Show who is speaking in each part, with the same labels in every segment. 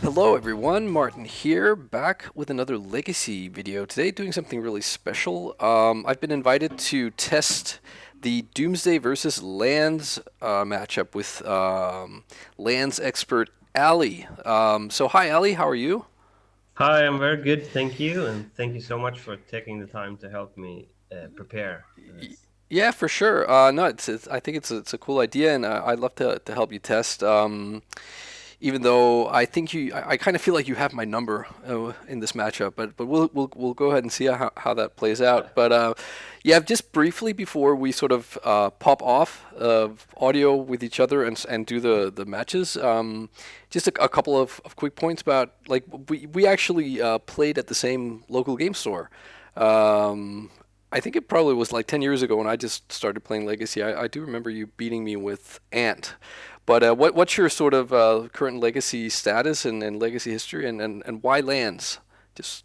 Speaker 1: Hello everyone, Martin here, back with another Legacy video. Today doing something really special. I've been invited to test the Doomsday versus Lands matchup with Lands expert Alli. So hi Alli, how are you?
Speaker 2: Hi, I'm very good, thank you, and thank you so much for taking the time to help me prepare for
Speaker 1: Y-
Speaker 2: this.
Speaker 1: Yeah, for sure. No, I think it's a cool idea, and I'd love to help you test. Even though I think I kind of feel like you have my number in this matchup, but we'll go ahead and see how that plays out. But yeah, just briefly before we sort of pop off audio with each other and do the matches, just a couple of quick points about like we actually played at the same local game store. Um, I think it probably was like 10 years ago when I just started playing Legacy. I do remember you beating me with Ant. But what's your sort of current Legacy status and Legacy history and why lands? Just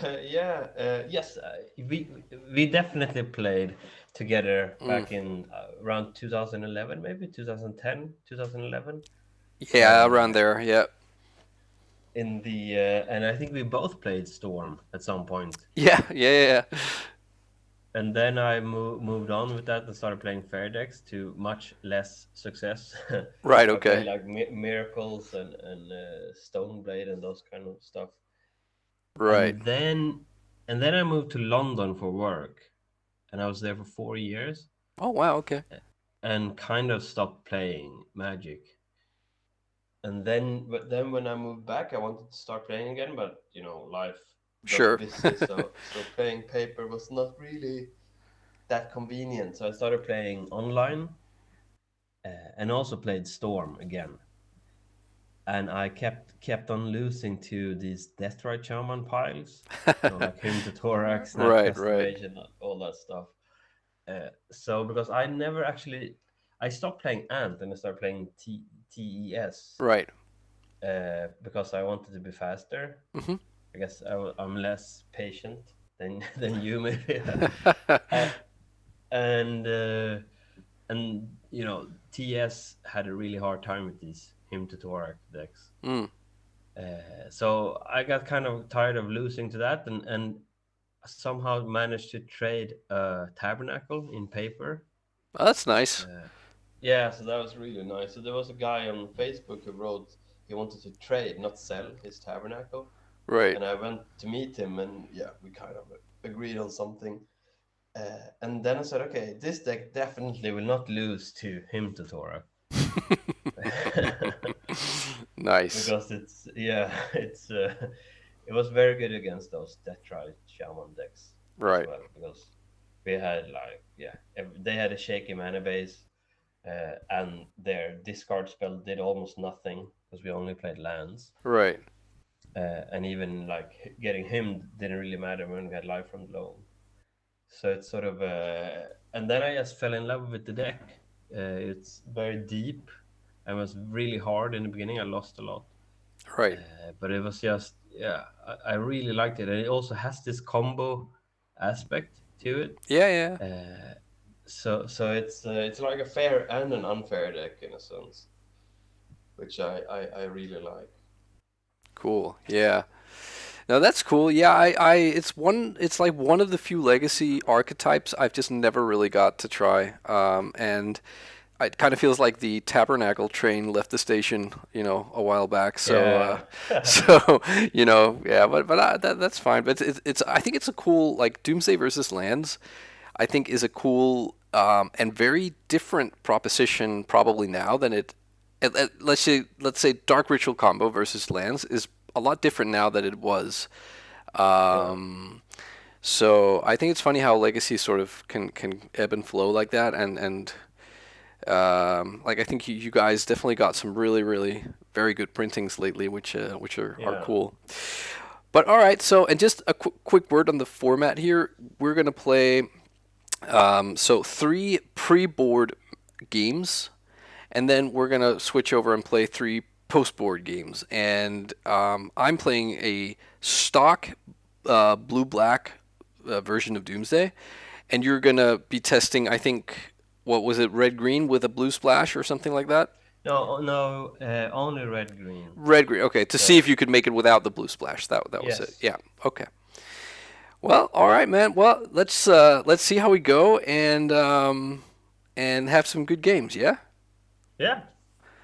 Speaker 2: Yes, we definitely played together
Speaker 1: mm,
Speaker 2: back in around 2011, maybe 2010, 2011.
Speaker 1: yeah, around
Speaker 2: Uh,
Speaker 1: there. Yeah,
Speaker 2: in the and I think we both played Storm at some point.
Speaker 1: yeah.
Speaker 2: And then I moved on with that and started playing fair decks to much less success.
Speaker 1: Right.
Speaker 2: I played
Speaker 1: Okay.
Speaker 2: like miracles and Stoneblade and those kind of stuff.
Speaker 1: Right.
Speaker 2: And then I moved to London for work, and I was there for 4 years,
Speaker 1: Oh wow. Okay.
Speaker 2: and kind of stopped playing Magic. But then when I moved back, I wanted to start playing again, but life got
Speaker 1: Sure.
Speaker 2: busy, so playing paper was not really that convenient. So I started playing online, and also played Storm again. And I kept on losing to these Deathrite Shaman piles, like Hymn to Thorax, Snap
Speaker 1: Right. Right.
Speaker 2: Castivation, all that stuff. So because I never actually, I stopped playing Ant and I started playing TES,
Speaker 1: Right.
Speaker 2: because I wanted to be faster.
Speaker 1: Hmm.
Speaker 2: I guess I'm less patient than than you maybe. Uh, and TS had a really hard time with these Hymn to Thorax decks.
Speaker 1: Mm.
Speaker 2: So I got kind of tired of losing to that, and somehow managed to trade a Tabernacle in paper.
Speaker 1: Oh, that's nice.
Speaker 2: Uh, yeah, so that was really nice. So there was a guy on Facebook who wrote he wanted to trade, not sell, his Tabernacle,
Speaker 1: Right.
Speaker 2: and I went to meet him, and yeah, we kind of agreed on something. And then I said, okay, this deck definitely will not lose to him to Tora.
Speaker 1: Nice.
Speaker 2: Because it's yeah, it was very good against those Deathright Shaman decks as
Speaker 1: Right.
Speaker 2: well, because we had like they had a shaky mana base, and their discard spell did almost nothing because we only played lands,
Speaker 1: Right.
Speaker 2: and even like getting him didn't really matter when we had life from loan. So it's sort of and then I just fell in love with the deck. It's very deep and was really hard in the beginning. I lost a lot,
Speaker 1: Right.
Speaker 2: but it was just yeah, I really liked it, and it also has this combo aspect to it.
Speaker 1: Yeah. Yeah.
Speaker 2: Uh, so it's like a fair and an unfair deck in a sense, which I really like.
Speaker 1: Cool. Yeah. No, that's cool. Yeah, it's like one of the few legacy archetypes I've just never really got to try. And it kind of feels like the Tabernacle train left the station, a while back. So,
Speaker 2: Yeah.
Speaker 1: so yeah, but that's fine. But it's I think it's a cool like Doomsday versus Lands. I think is a cool and very different proposition probably now than it. Let's say Dark Ritual combo versus Lands is a lot different now than it was.
Speaker 2: Yeah.
Speaker 1: Um, so I think it's funny how Legacy sort of can ebb and flow like that, and like I think you guys definitely got some really very good printings lately, which are
Speaker 2: Yeah.
Speaker 1: cool. But all right, so and just a quick word on the format here. We're gonna play so three pre-board games, and then we're gonna switch over and play three post-board games. And I'm playing a stock blue-black version of Doomsday, and you're gonna be testing. I think what was it, red-green with a blue splash or something like that?
Speaker 2: No, no, only red green.
Speaker 1: Red green. Okay, to see if
Speaker 2: So
Speaker 1: you could make it without the blue splash. That was it.
Speaker 2: yes,
Speaker 1: Yeah. Okay. Well, all right, man. Well, let's see how we go and have some good games. Yeah.
Speaker 2: yeah.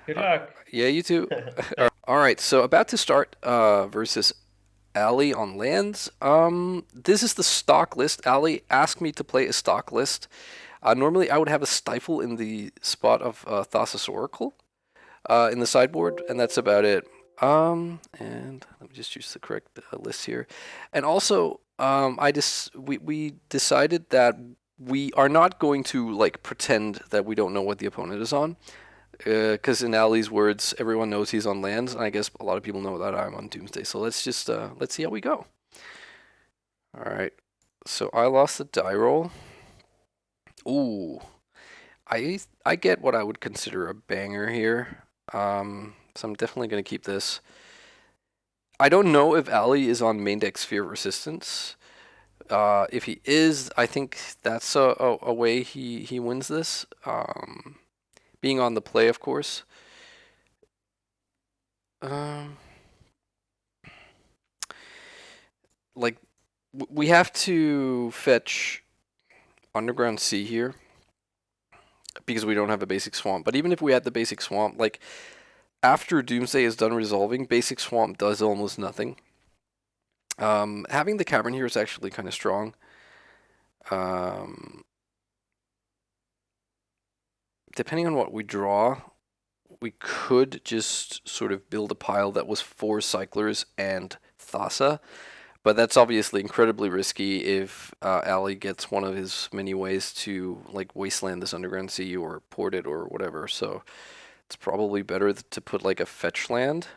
Speaker 2: Good luck.
Speaker 1: Yeah. You too.
Speaker 2: Thank.
Speaker 1: All right. So about to start versus Alli on lands. This is the stock list. Alli asked me to play a stock list. Normally, I would have a stifle in the spot of Thassa's Oracle in the sideboard, and that's about it. And let me just use the correct list here. And also, we decided that we are not going to like pretend that we don't know what the opponent is on. Because in Ali's words, everyone knows he's on lands, and I guess a lot of people know that I'm on Doomsday. So let's see how we go. All right. So I lost the die roll. Ooh, I get what I would consider a banger here. So I'm definitely gonna keep this. I don't know if Alli is on main deck Sphere of Resistance. If he is, I think that's a way he wins this. Being on the play, of course. Um, like we have to fetch Underground Sea here because we don't have a basic swamp. But even if we had the basic swamp, like after Doomsday is done resolving, basic swamp does almost nothing. Having the cavern here is actually kind of strong. Um, Depending on what we draw, we could just sort of build a pile that was 4 cyclers and Thassa, but that's obviously incredibly risky if Alli gets one of his many ways to like wasteland this underground sea or port it or whatever. So it's probably better to put like a fetch land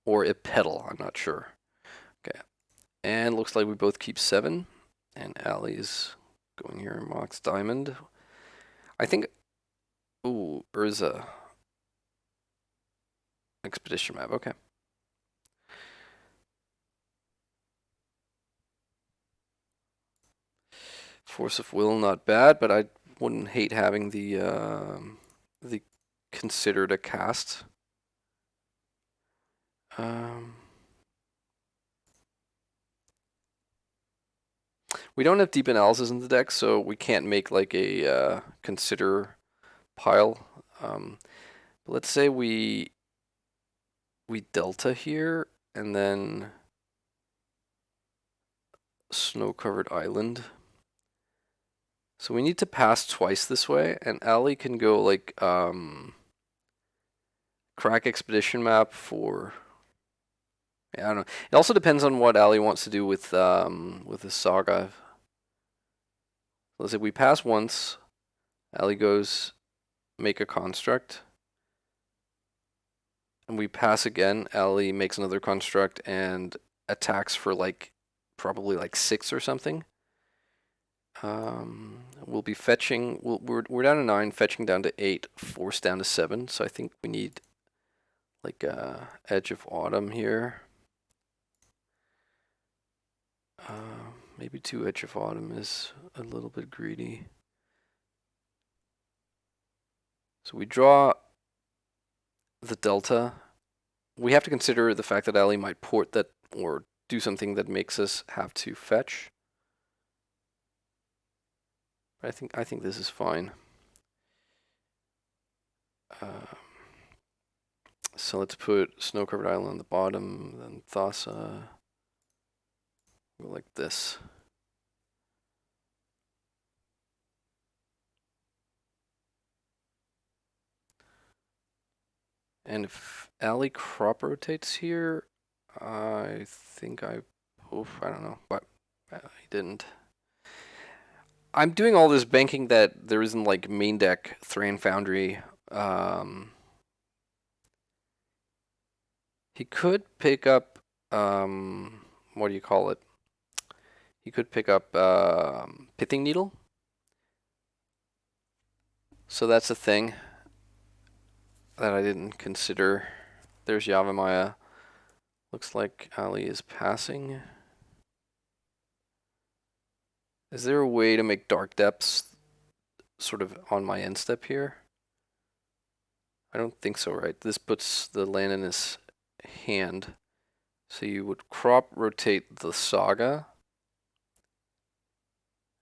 Speaker 1: or a pedal. I'm not sure. Okay, and looks like we both keep 7, and Alli's going here Mox Diamond. I think. Ooh, Urza. Expedition map. Okay. Force of Will, not bad, but I wouldn't hate having the considered a cast. Um, we don't have deep analysis in the deck, so we can't make like a consider pile. But let's say we delta here and then snow-covered island. So we need to pass twice this way, and Alli can go like crack expedition map for. Yeah, I don't know. It also depends on what Alli wants to do with the saga. Let's say we pass once, Alli goes make a construct, and we pass again. Alli makes another construct and attacks for like probably like 6 or something. We'll be fetching. We're down to 9, fetching down to 8, force down to 7. So I think we need like Edge of Autumn here. Maybe 2 Edge of Autumn is a little bit greedy. So we draw the delta. We have to consider the fact that Alli might port that or do something that makes us have to fetch. I think this is fine. So let's put Snow-Covered Island on the bottom, then Thassa. Go like this. And if Alli crop rotates here, I think I don't know, but he didn't. I'm doing all this banking that there isn't like main deck Thran Foundry. He could pick up what do you call it? He could pick up Pithing Needle. So that's a thing that I didn't consider. There's Yavimaya. Looks like Alli is passing. Is there a way to make Dark Depths sort of on my end step here? I don't think so, right? This puts the land in his hand. So you would crop rotate the Saga,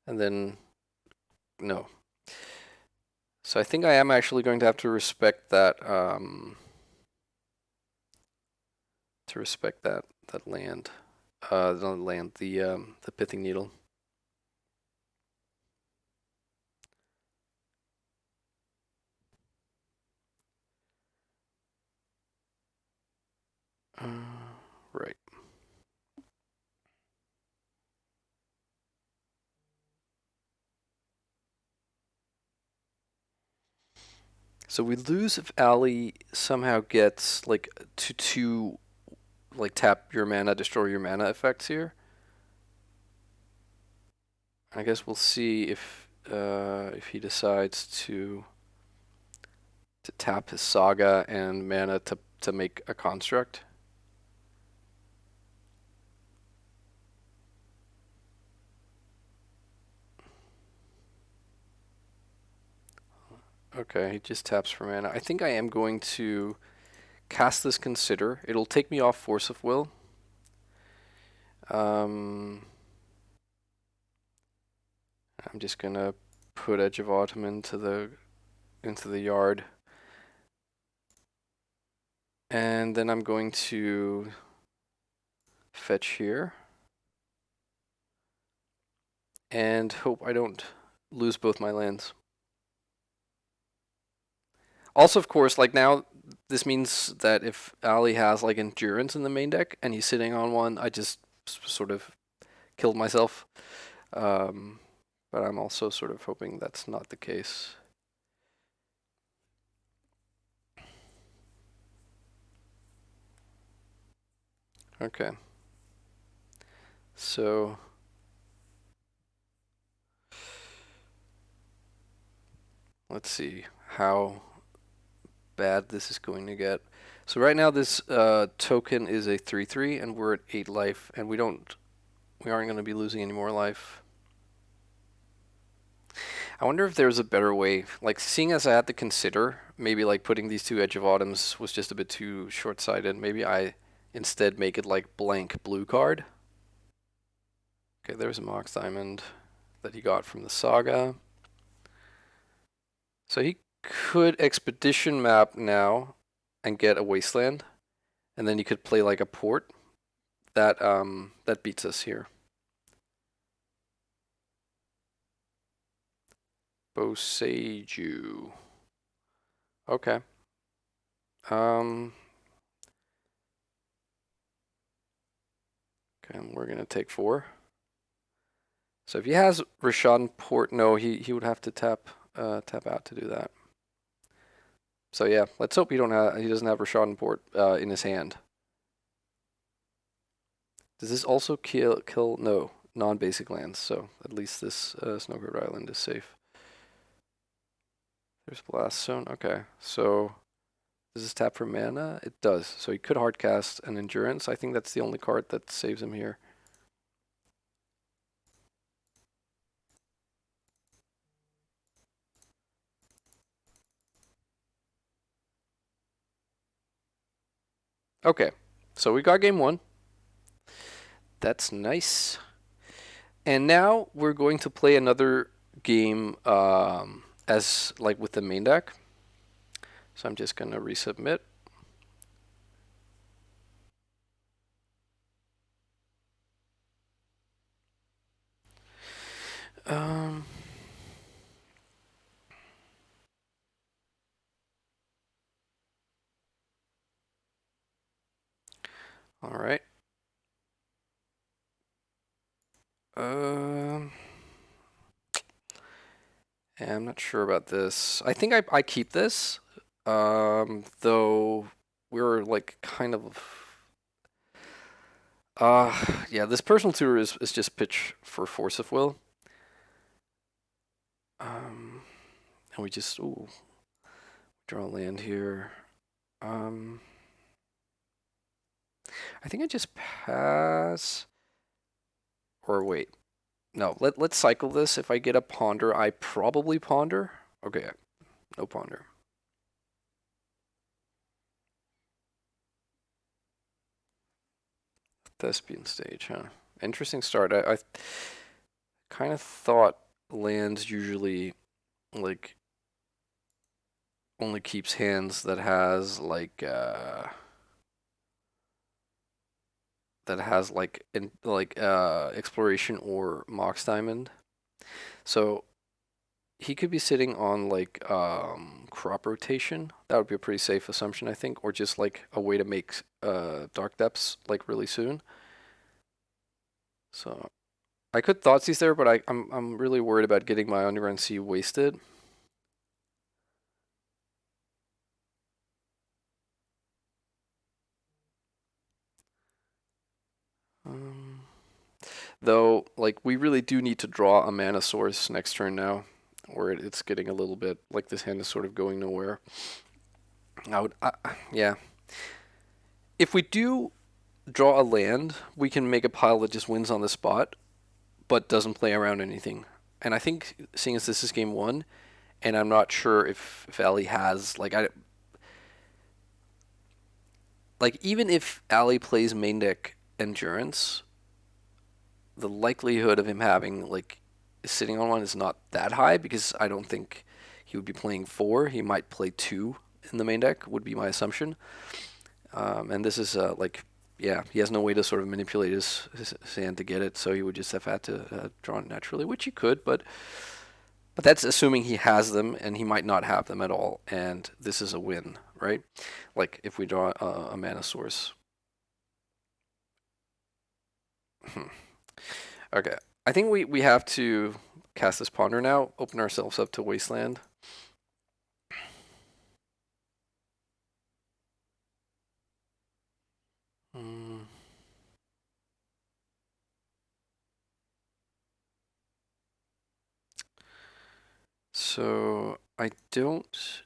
Speaker 1: and then no. So I think I am actually going to have to respect that. That land. Not land. The pithing needle. Right. So we lose if Alli somehow gets like to like tap your mana, destroy your mana effects here. I guess we'll see if he decides to tap his Saga and mana to make a construct. Okay, he just taps for mana. I think I am going to cast this Consider. It'll take me off Force of Will. I'm just gonna put Edge of Autumn into the yard. And then I'm going to fetch here. And hope I don't lose both my lands. Also, of course, like now, this means that if Alli has like Endurance in the main deck and he's sitting on one, I just sort of killed myself. But I'm also sort of hoping that's not the case. Okay. So let's see how bad this is going to get. So right now this token is a 3/3 and we're at 8 life and we aren't going to be losing any more life. I wonder if there's a better way, like seeing as I had to consider, maybe like putting these two Edge of Autumns was just a bit too short-sighted. Maybe I instead make it like blank blue card. Okay, there's a Mox Diamond that he got from the Saga. So he could Expedition map now and get a Wasteland, and then you could play like a port. That beats us here. Boseiju. Okay. Okay, and we're gonna take 4. So if he has Rashad Port, no, he would have to tap out to do that. So yeah, let's hope he doesn't have Rashad Port in his hand. Does this also kill no non-basic lands? So at least this Snowbird Island is safe. There's Blast Zone. Okay, so does this tap for mana? It does. So he could hardcast an Endurance. I think that's the only card that saves him here. Okay, so we got game 1. That's nice. And now we're going to play another game as like with the main deck. So I'm just gonna resubmit. Um, all right. Um, yeah, I'm not sure about this. I think I keep this. Though we're like kind of yeah, this personal tour is just pitch for Force of Will. And we just draw land here. I think I just pass. Or wait. No, let's cycle this. If I get a ponder, I probably ponder. Okay, no ponder. Thespian stage, huh? Interesting start. I kind of thought lands usually like only keeps hands that has exploration or Mox Diamond. So he could be sitting on like crop rotation. That would be a pretty safe assumption, I think, or just like a way to make dark depths like really soon. So I could Thoughtseize there, but I'm really worried about getting my Underground Sea wasted. Um, though, like we really do need to draw a mana source next turn now, or it's getting a little bit like this hand is sort of going nowhere. Yeah. If we do draw a land, we can make a pile that just wins on the spot, but doesn't play around anything. And I think, seeing as this is game one, and I'm not sure if Alli has even if Alli plays main deck Endurance, the likelihood of him having sitting on one is not that high because I don't think he would be playing four. He might play two in the main deck, would be my assumption. And this is yeah, he has no way to sort of manipulate his hand to get it, so he would just have had to draw it naturally, which he could, but that's assuming he has them, and he might not have them at all, and this is a win, right? Like if we draw a mana source. Okay, I think we have to cast this Ponder now, open ourselves up to Wasteland. Mm. So I don't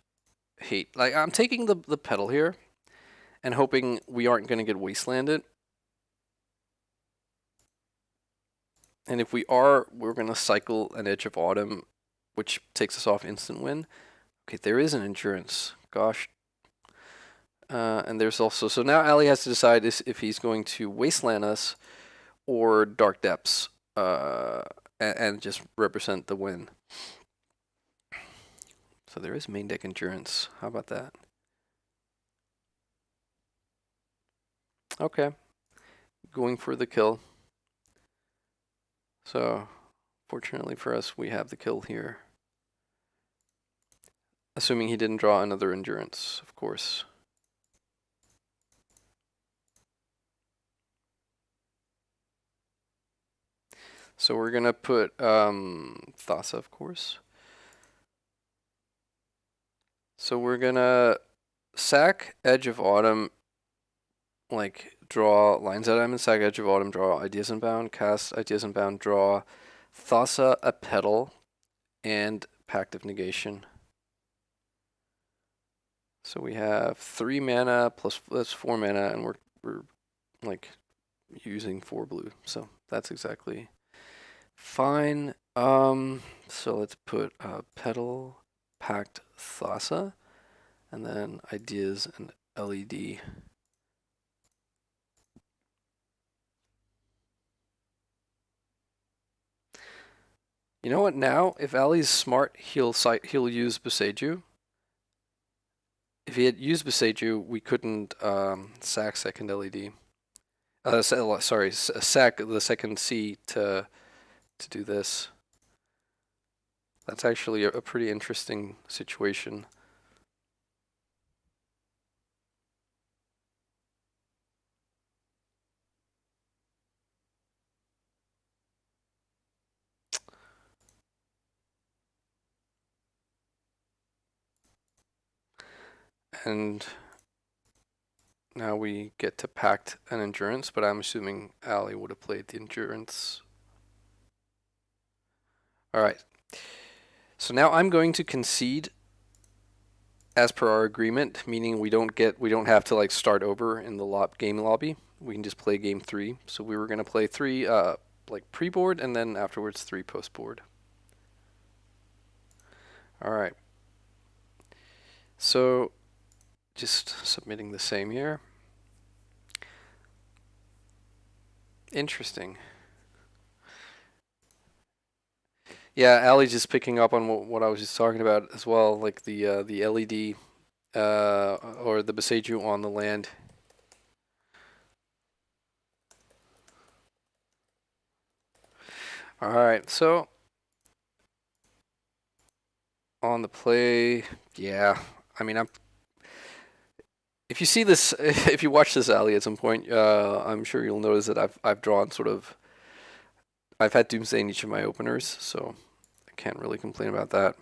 Speaker 1: hate, like, I'm taking the pedal here and hoping we aren't going to get Wastelanded. And if we are, we're going to cycle an Edge of Autumn, which takes us off instant win. Okay, there is an Endurance. Gosh. And there's also, so now Alli has to decide if he's going to Wasteland us or Dark Depths and just represent the win. So there is main deck Endurance. How about that? Okay. Going for the kill. So, fortunately for us, we have the kill here. Assuming he didn't draw another Endurance, of course. So we're going to put Thassa, of course. So we're going to sack Edge of Autumn, like draw Lines Out Diamond, sack Edge of Autumn, draw Ideas Unbound, cast Ideas Unbound, draw Thassa, a Petal, and Pact of Negation. So we have 3 mana plus that's 4 mana, and we're like using 4 blue. So that's exactly fine. So let's put Petal, Pact, Thassa, and then Ideas and LED. You know what? Now, if Ali's smart, he'll use Boseiju. If he had used Boseiju, we couldn't sack second LED. Sorry, sack the second C to do this. That's actually a pretty interesting situation. And now we get to Pact and Endurance, but I'm assuming Alli would have played the Endurance. Alright. So now I'm going to concede as per our agreement, meaning we don't have to start over in the game lobby. We can just play game 3. So we were gonna play 3 pre-board and then afterwards 3 post-board. Alright. So just submitting the same here. Interesting. Yeah, Allie's just picking up on what I was just talking about as well, like the LED or the Beseju on the land. All right, so on the play, yeah. I mean, if you see this, if you watch this Alli at some point, I'm sure you'll notice that I've drawn sort of. I've had Doomsday in each of my openers, so I can't really complain about that.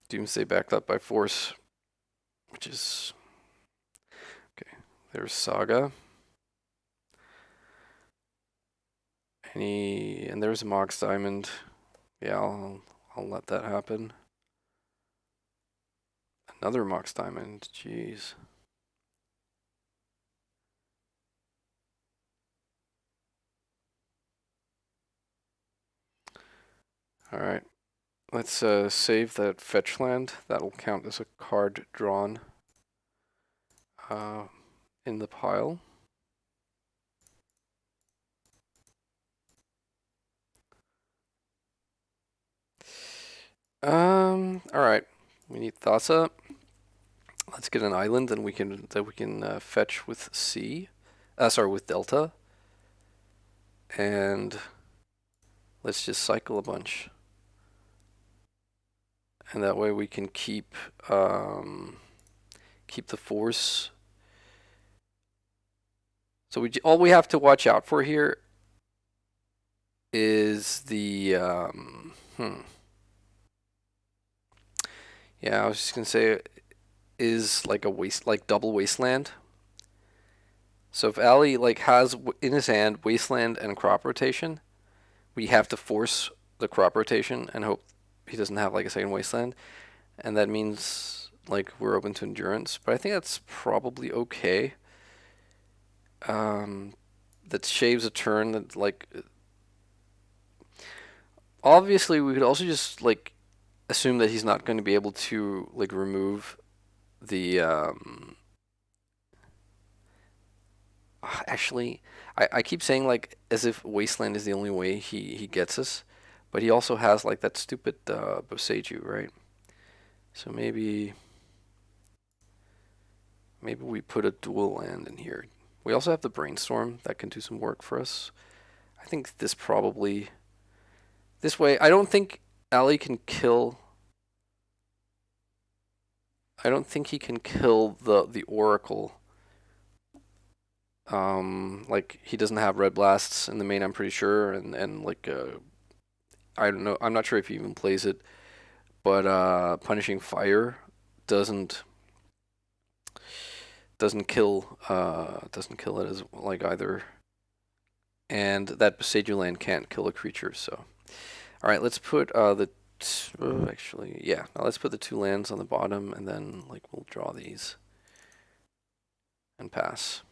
Speaker 1: Doomsday backed up by Force, which is okay. There's Saga. And there's a Mox Diamond. Yeah, I'll let that happen. Another Mox Diamond. Jeez. All right. Let's save that fetch land. That'll count as a card drawn uh, in the pile. All right. We need Thassa. Let's get an island, and we can fetch with C. Sorry, with Delta, and let's just cycle a bunch, and that way we can keep the force. So all we have to watch out for here is the yeah, I was just gonna say is like a like double wasteland. So if Alli like has in his hand wasteland and crop rotation, we have to force the crop rotation and hope he doesn't have like a second wasteland, and that means like we're open to endurance. But I think that's probably okay. Um, that shaves a turn. That like obviously we could also just like assume that he's not going to be able to like remove the actually I keep saying like as if wasteland is the only way he gets us, but he also has like that stupid Boseiju, right? So maybe we put a dual land in here. We also have the brainstorm that can do some work for us. I think this way I don't think Ali can kill. I don't think he can kill the Oracle. Like he doesn't have red blasts in the main, I'm pretty sure, and like I don't know, I'm not sure if he even plays it, but punishing fire doesn't doesn't kill it as like either, and that Beseju land can't kill a creature. So all right, let's put actually yeah, now let's put the two lands on the bottom, and then like we'll draw these and pass.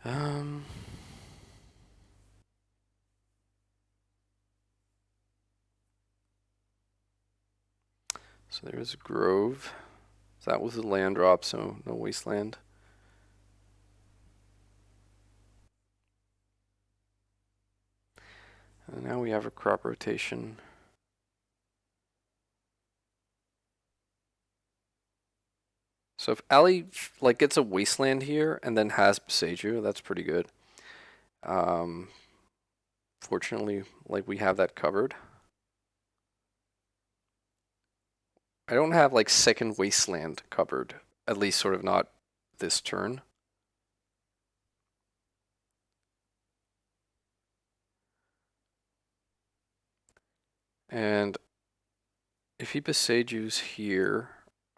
Speaker 1: Um, so there's Grove. So that was a land drop, so no wasteland. And now we have a crop rotation. So if Ali like gets a wasteland here and then has Beseju, that's pretty good. Um, Fortunately, like we have that covered. I don't have like second wasteland covered, at least sort of not this turn. And if he Besejus here,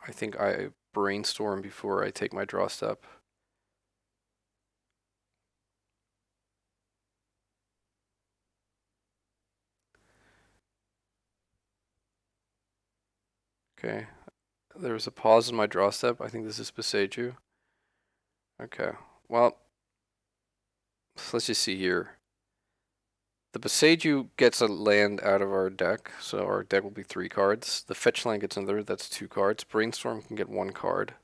Speaker 1: I think I brainstorm before I take my draw step. Okay, there's a pause in my draw step. I think this is Beseju. Okay. Well, so let's just see here. The Boseiju gets a land out of our deck, so our deck will be 3 cards. The fetch land gets another, that's 2 cards. Brainstorm can get 1 card.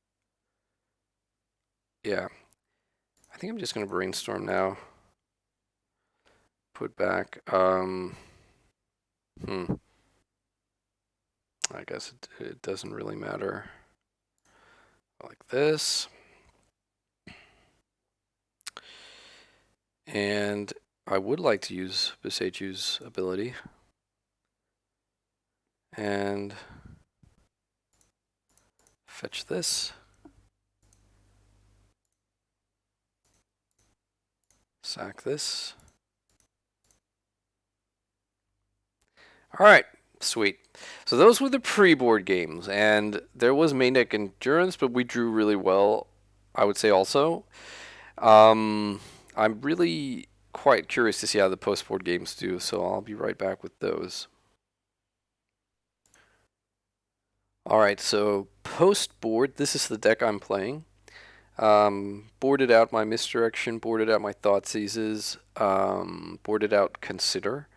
Speaker 1: Yeah. I think I'm just gonna brainstorm now. Put back. I guess it doesn't really matter. Like this. And I would like to use Biseiju's ability. And fetch this. Sack this. Alright, sweet. So those were the pre-board games, and there was main deck endurance, but we drew really well, I would say also. I'm really quite curious to see how the post-board games do, so I'll be right back with those. Alright, so post-board, this is the deck I'm playing. Boarded out my misdirection, boarded out my thought seizes, boarded out consider,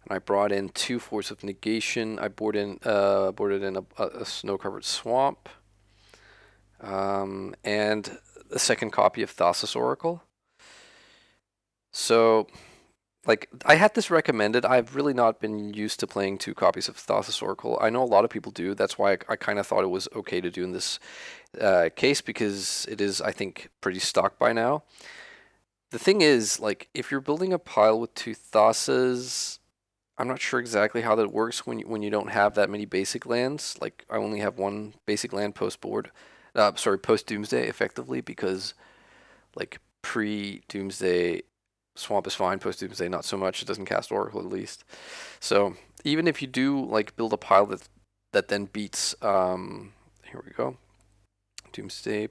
Speaker 1: and I brought in 2 Force of Negation. I boarded in a snow-covered swamp, and a second copy of Thassa's Oracle. So, like, I had this recommended. I've really not been used to playing 2 copies of Thassa's Oracle. I know a lot of people do. That's why I kind of thought it was okay to do in this case, because it is, I think, pretty stock by now. The thing is, like, if you're building a pile with 2 Thassas, I'm not sure exactly how that works when you don't have that many basic lands. Like, I only have 1 basic land post board. Post Doomsday, effectively, because like pre Doomsday, Swamp is fine. Post Doomsday, not so much. It doesn't cast Oracle at least. So even if you do like build a pile that then beats, here we go, Doomsday,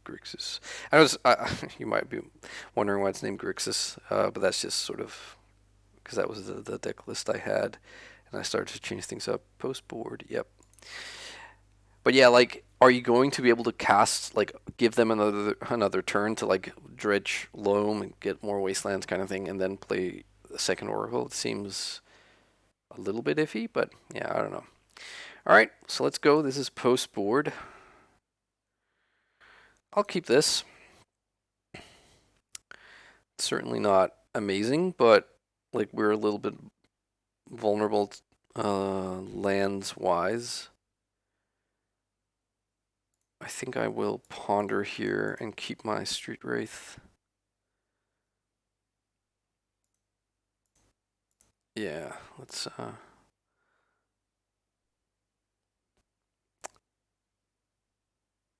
Speaker 1: Grixis. You might be wondering why it's named Grixis, but that's just sort of because that was the deck list I had, and I started to change things up post board. Yep. But yeah, like, are you going to be able to cast, like, give them another turn to like dredge loam and get more wastelands kind of thing, and then play the second Oracle? It seems a little bit iffy, but yeah, I don't know. All right, so let's go. This is post board. I'll keep this. It's certainly not amazing, but like we're a little bit vulnerable lands wise. I think I will ponder here and keep my Street Wraith. Yeah, let's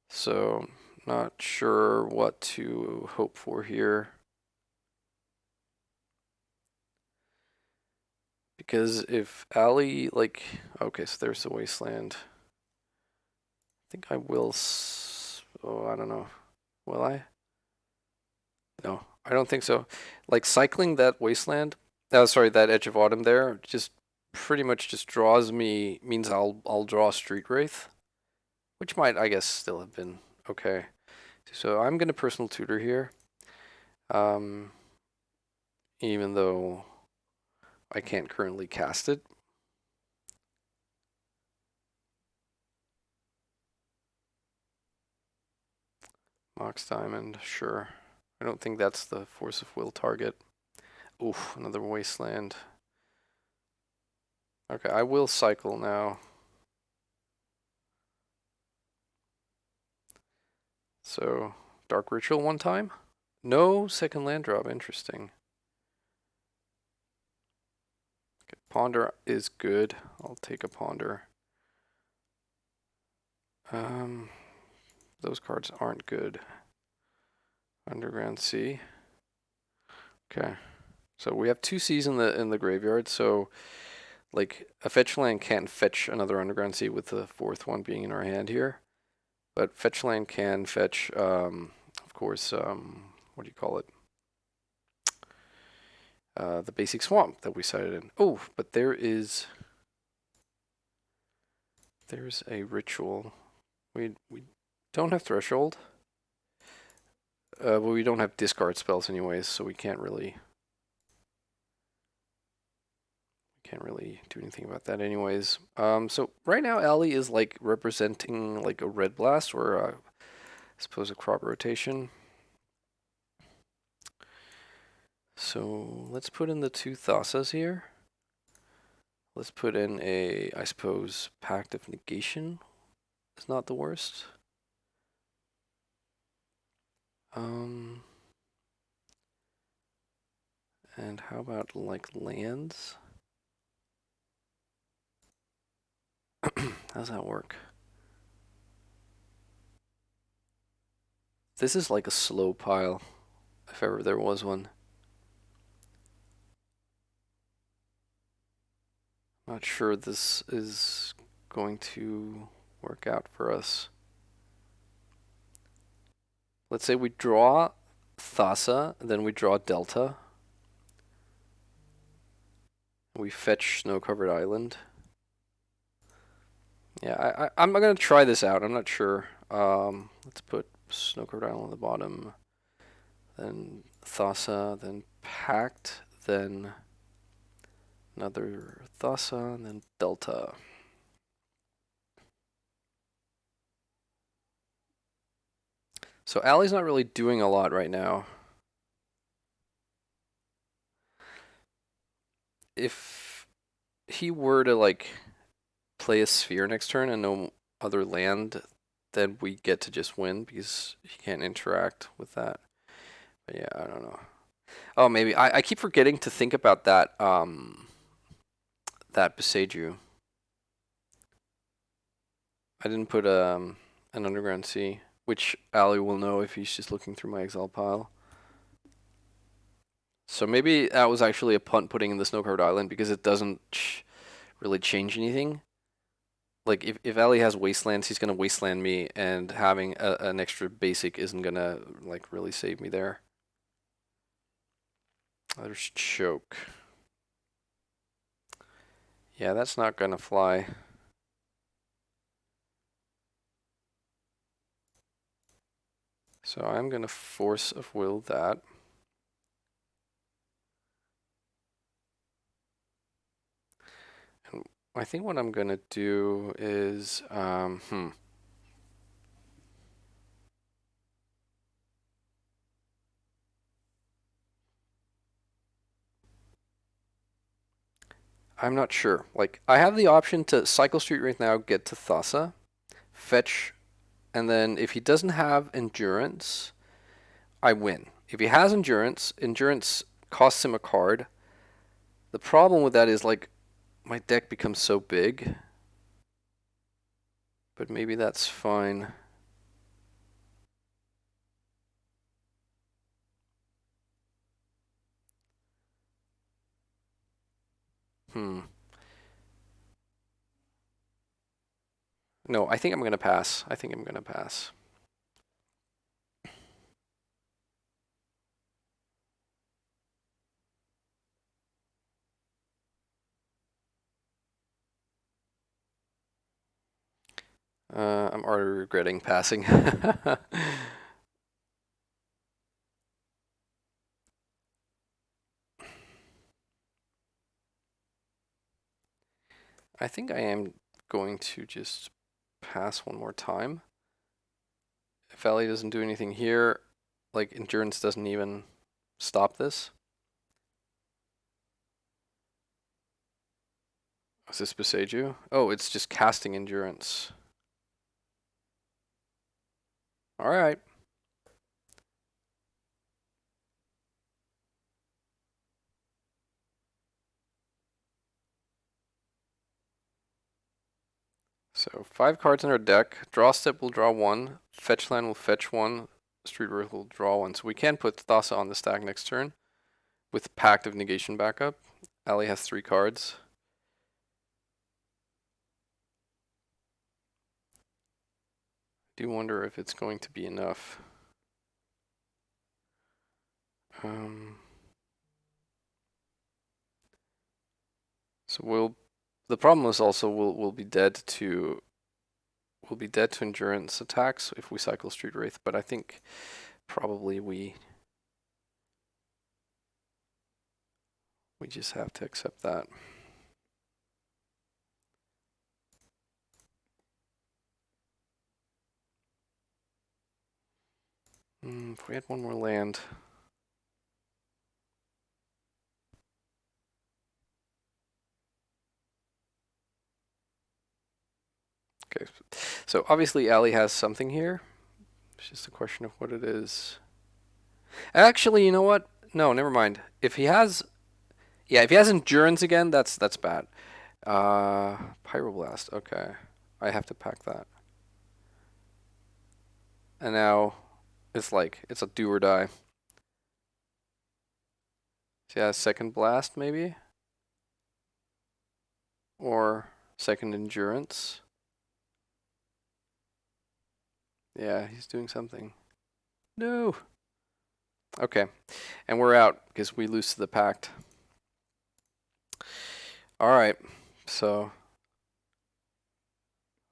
Speaker 1: so not sure what to hope for here. Because if Alli, like, okay, so there's the wasteland. I think I will, oh, I don't know. Will I? No, I don't think so. Like, cycling that wasteland, that Edge of Autumn there, just pretty much just draws me, means I'll draw Street Wraith, which might, I guess, still have been okay. So I'm gonna personal tutor here. Even though I can't currently cast it. Mox Diamond, sure. I don't think that's the Force of Will target. Oof, another Wasteland. Okay, I will cycle now. So, Dark Ritual 1 time? No second land drop, interesting. Okay, Ponder is good. I'll take a Ponder. Those cards aren't good. Underground Sea. Okay. So we have 2 Seas in the graveyard, so like a fetch land can't fetch another Underground Sea with the 4th one being in our hand here. But fetch land can fetch, of course, what do you call it? The basic swamp that we cited in. Oh, but there's a ritual. We don't have threshold. But we don't have discard spells anyways, so we can't really do anything about that anyways. So right now Alli is like representing like a red blast or I suppose a crop rotation. So let's put in the two Thasas here. Let's put in a, I suppose, Pact of Negation is not the worst. And how about like lands? How's that work? This is like a slow pile, if ever there was one. Not sure this is going to work out for us. Let's say we draw Thassa, then we draw Delta. We fetch Snow-Covered Island. Yeah, I'm gonna try this out. I'm not sure. Let's put Snow-Covered Island on the bottom. Then Thassa, then Pact, then another Thassa, and then Delta. So Alli's not really doing a lot right now. If he were to like play a sphere next turn and no other land, then we get to just win because he can't interact with that. But yeah, I don't know. Oh, maybe I keep forgetting to think about that that Beseiju. I didn't put an underground sea, which Alli will know if he's just looking through my exile pile. So maybe that was actually a punt putting in the Snow-Covered Island because it doesn't really change anything. Like if Alli has wastelands, he's gonna wasteland me, and having an extra basic isn't gonna like really save me there. There's choke. Yeah, that's not gonna fly. So I'm gonna force of will that. And I think what I'm gonna do is I'm not sure. Like I have the option to cycle street right now, get to Thassa, fetch, and then if he doesn't have endurance, I win. If he has endurance, endurance costs him a card. The problem with that is like my deck becomes so big, but maybe that's fine. Hmm. No, I think I'm gonna pass. I think I'm gonna pass. I'm already regretting passing. I think I am going to just pass one more time. If Alli doesn't do anything here, like endurance doesn't even stop this. Is this Beseiju? Oh, it's just casting endurance. Alright. So 5 cards in our deck. Draw step will draw 1. Fetch land will fetch 1. Street Earth will draw 1. So we can put Thassa on the stack next turn with Pact of Negation backup. Alli has 3 cards. I do wonder if it's going to be enough. So the problem is also we'll be dead to endurance attacks if we cycle Street Wraith, but I think probably we just have to accept that. If we had one more land. Okay, so obviously Alli has something here. It's just a question of what it is. Actually, you know what? No, never mind. If he has, yeah, if he has endurance again, that's bad. Pyroblast. Okay, I have to pack that. And now it's like it's a do or die. So yeah, second blast maybe, or second endurance. Yeah, he's doing something. No. Okay, and we're out because we lose to the pact. All right, so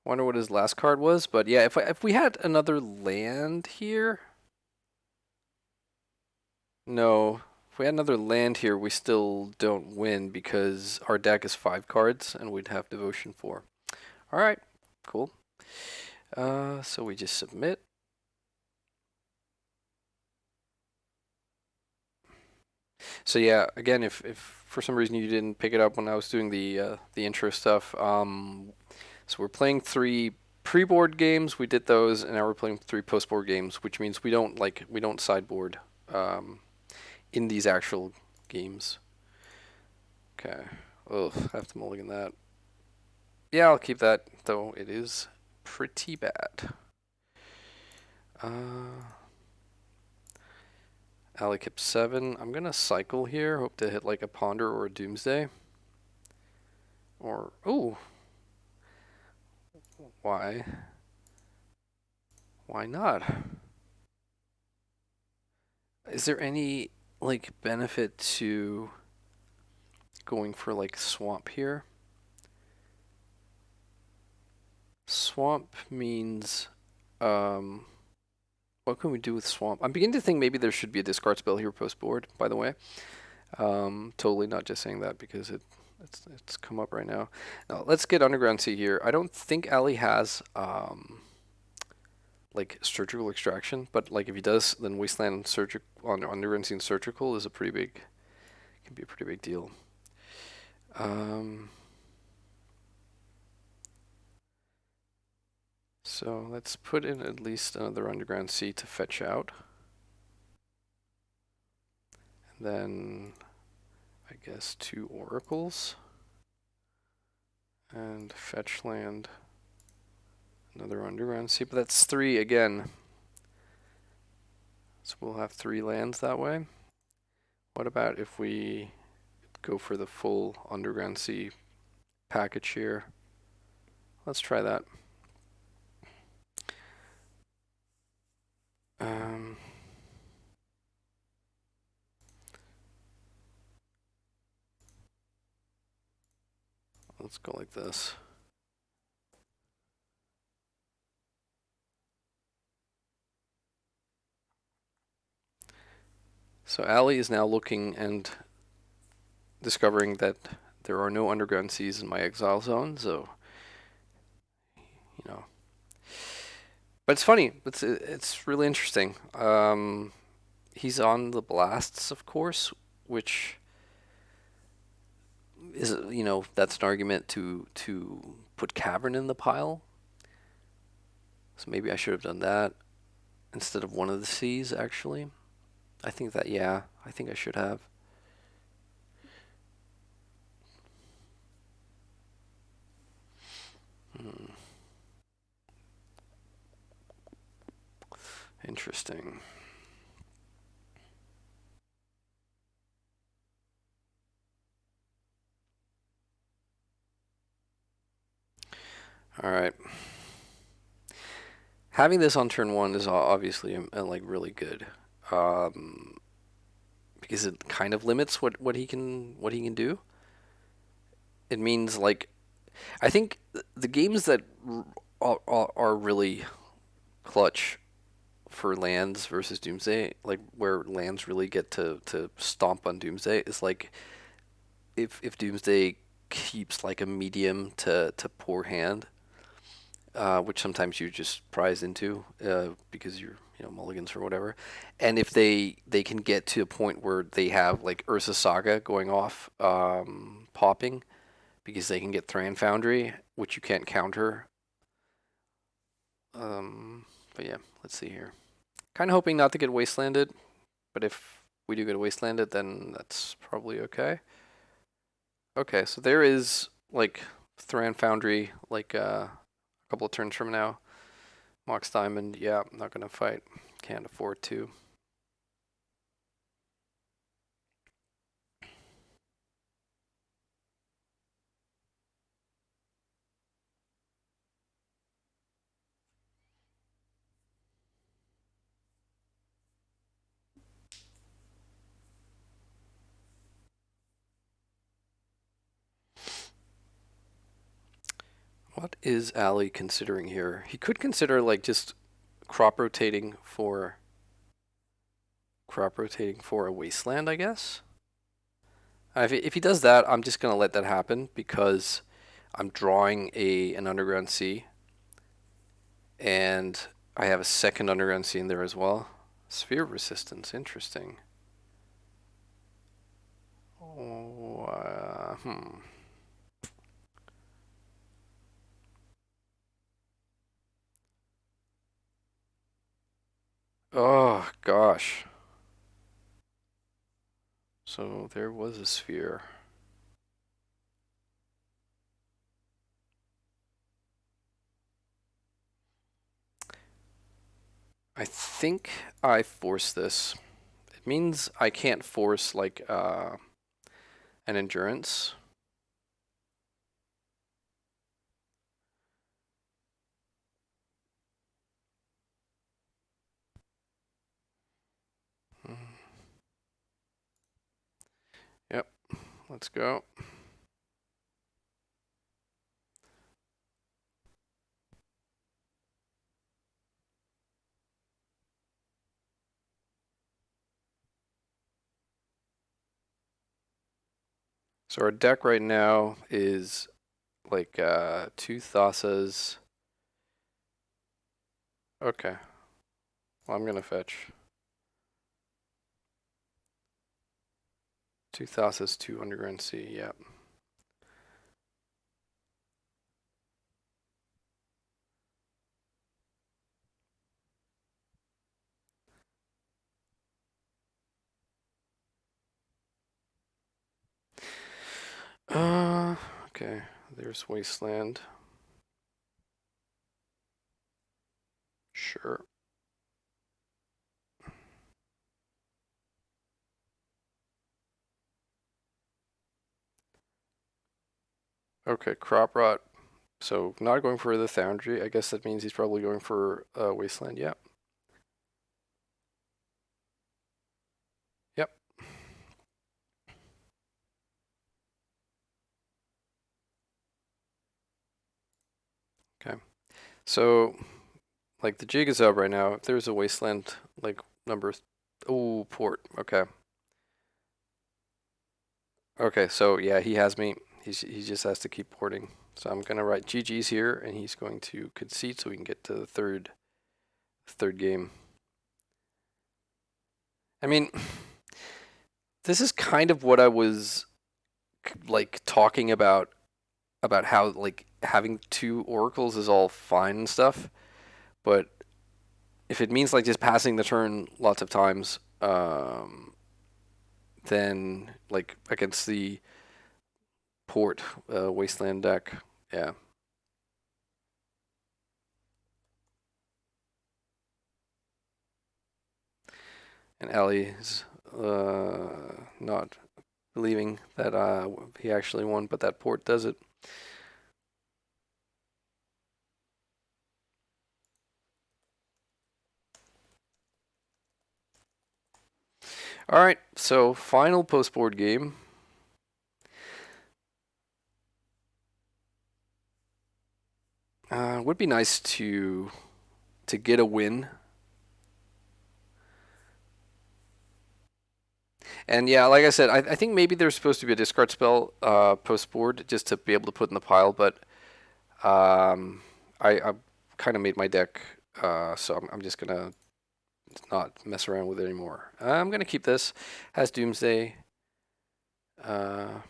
Speaker 1: wonder what his last card was, but yeah, if we had another land here, no, if we had another land here, we still don't win because our deck is 5 cards and we'd have devotion 4. All right, cool. So we just submit. So yeah, again, if for some reason you didn't pick it up when I was doing the intro stuff, so we're playing 3 pre-board games. We did those, and now we're playing 3 post-board games, which means we don't sideboard um, in these actual games. Okay. Ugh, I have to mulligan that. Yeah, I'll keep that, though it is pretty bad. Alli kept 7. I'm gonna cycle here. Hope to hit like a Ponder or a Doomsday. Or oh, why? Why not? Is there any like benefit to going for like swamp here? Swamp means what can we do with swamp? I'm beginning to think maybe there should be a discard spell here post board, by the way. Totally not just saying that because it's come up right now. Now let's get Underground Sea here. I don't think Alli has like surgical extraction, but like if he does, then Wasteland surgical on Underground Sea and surgical is a pretty big, can be a pretty big deal. So let's put in at least another Underground Sea to fetch out. And then I guess 2 oracles. And fetch land. Another Underground Sea, but that's 3 again. So we'll have 3 lands that way. What about if we go for the full Underground Sea package here? Let's try that. Let's go like this. So Alli is now looking and discovering that there are no Underground Seas in my exile zone, so you know. But it's funny. It's really interesting. He's on the blasts, of course, which is that's an argument to put Cavern in the pile. So maybe I should have done that instead of one of the seas. Actually, I think that I think I should have. Interesting. All right. Having this on turn 1 is obviously like really good, because it kind of limits what he can do. It means like I think the games that are really clutch for lands versus Doomsday, like where lands really get to stomp on Doomsday, is like if Doomsday keeps like a medium to poor hand, which sometimes you just prize into because you're mulligans or whatever, and if they can get to a point where they have like Ursa Saga going off, popping because they can get Thran Foundry, which you can't counter. But yeah, let's see here. Kind of hoping not to get wastelanded, but if we do get wastelanded, then that's probably okay. Okay, so there is like Thran Foundry like a couple of turns from now. Mox Diamond, yeah, I'm not gonna fight. Can't afford to. What is Alli considering here? He could consider like just crop rotating for a wasteland, I guess. If he does that, I'm just gonna let that happen because I'm drawing an underground sea, and I have a second underground sea in there as well. Sphere resistance, interesting. Oh, Oh gosh. So there was a sphere. I think I force this. It means I can't force like an endurance. Mm. Yep, let's go. So our deck right now is like two Thasas. Okay, well, I'm gonna fetch two Thasas, two Underground Sea. Yep. Okay. There's Wasteland. Sure. Okay, Crop Rot. So not going for the Foundry. I guess that means he's probably going for Wasteland. Yep. Yep. Okay. So like the jig is up right now. If there's a Wasteland like number, oh, port. Okay. Okay. So yeah, he has me. He just has to keep porting. So I'm gonna write GG's here, and he's going to concede so we can get to the third game. I mean, this is kind of what I was like talking about how like having two oracles is all fine and stuff, but if it means like just passing the turn lots of times, then like against the port wasteland deck, yeah. And Alli is not believing that he actually won, but that port does it. All right, so final post board game. Would be nice to get a win And yeah, like I said, I think maybe there's supposed to be a discard spell post board just to be able to put in the pile, but I kind of made my deck, so I'm just gonna not mess around with it anymore. I'm gonna keep this. Has Doomsday, uh,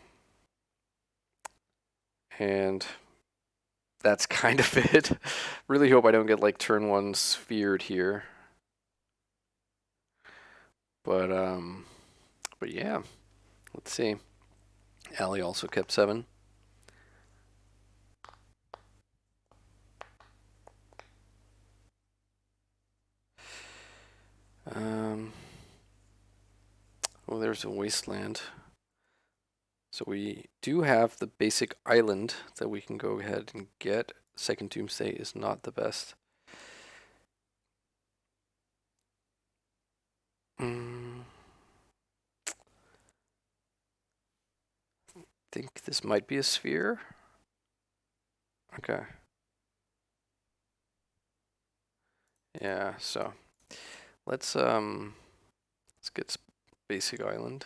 Speaker 1: and that's kind of it. Really hope I don't get like turn one sphered here, but yeah, let's see. Alli also kept 7. Um, oh, there's a wasteland. So we do have the basic island that we can go ahead and get. Second Doomsday is not the best. Think this might be a sphere. Okay. Yeah, so let's get basic island.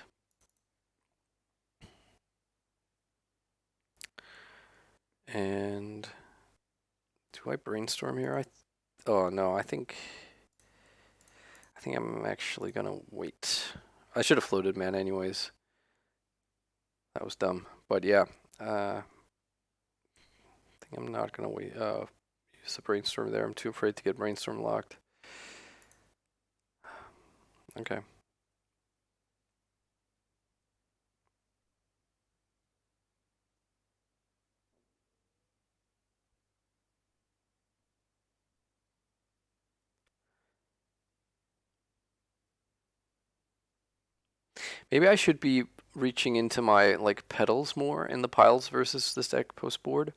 Speaker 1: And do I brainstorm here? Oh no, I think I'm actually gonna wait. I should have floated mana anyways. That was dumb. But yeah, I think I'm not gonna wait. Use the brainstorm there. I'm too afraid to get brainstorm locked. Okay. Maybe I should be reaching into my like petals more in the piles versus this deck post board,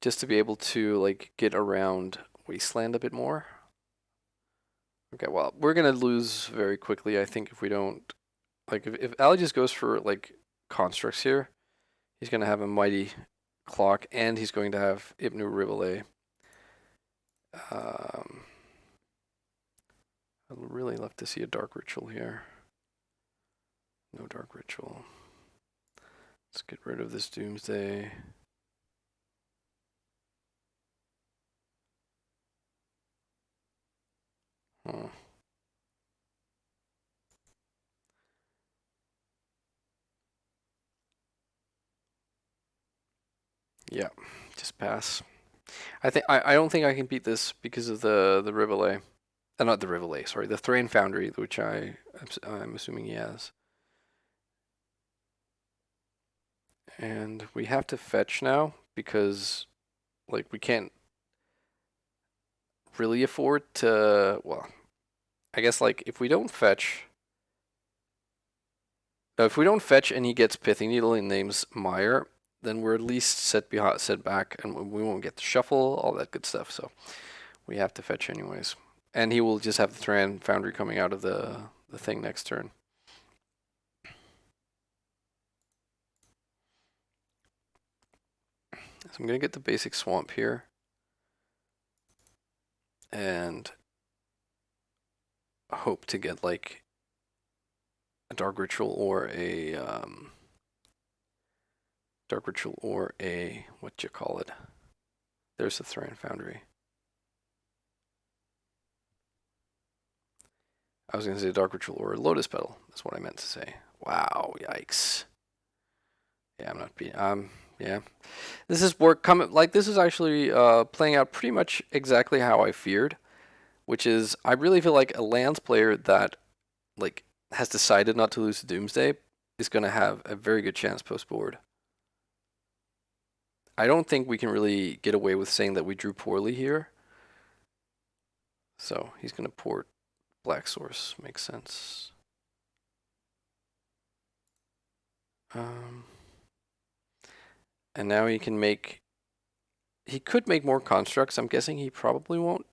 Speaker 1: just to be able to like get around wasteland a bit more. Okay, well we're gonna lose very quickly, I think, if we don't like if Alli just goes for like constructs here, he's gonna have a mighty clock and he's going to have Ibnu Rivale. I'd really love to see a dark ritual here. No dark ritual. Let's get rid of this Doomsday. Huh. Yeah, just pass. I don't think I can beat this because of the Rivale. Not the Rivale, sorry, the Thrain Foundry, which I'm assuming he has. And we have to fetch now because like we can't really afford to. Well, I guess like if we don't fetch and he gets Pithing Needle and names Meyer, then we're at least set back, and we won't get the shuffle, all that good stuff. So we have to fetch anyways, and he will just have the Thran Foundry coming out of the thing next turn. So I'm gonna get the basic swamp here, and hope to get like a dark ritual or a what you call it. There's the Thran Foundry. I was gonna say dark ritual or a lotus petal. That's what I meant to say. Wow, yikes. Yeah, I'm not being. Yeah. This is work coming. Like this is actually playing out pretty much exactly how I feared, which is I really feel like a lands player that like has decided not to lose to Doomsday is going to have a very good chance post board. I don't think we can really get away with saying that we drew poorly here. So he's going to port Black Source. Makes sense. And now he can make. He could make more constructs. I'm guessing he probably won't.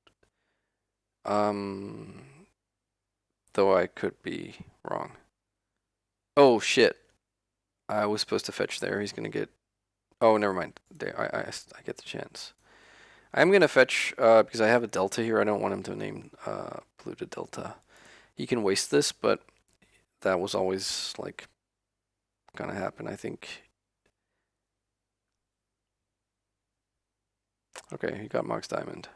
Speaker 1: Though I could be wrong. Oh shit! I was supposed to fetch there. He's gonna get. Oh, never mind. There, I get the chance. I'm gonna fetch because I have a delta here. I don't want him to name polluted delta. He can waste this, but that was always like gonna happen. I think. Okay, he got Mox Diamond.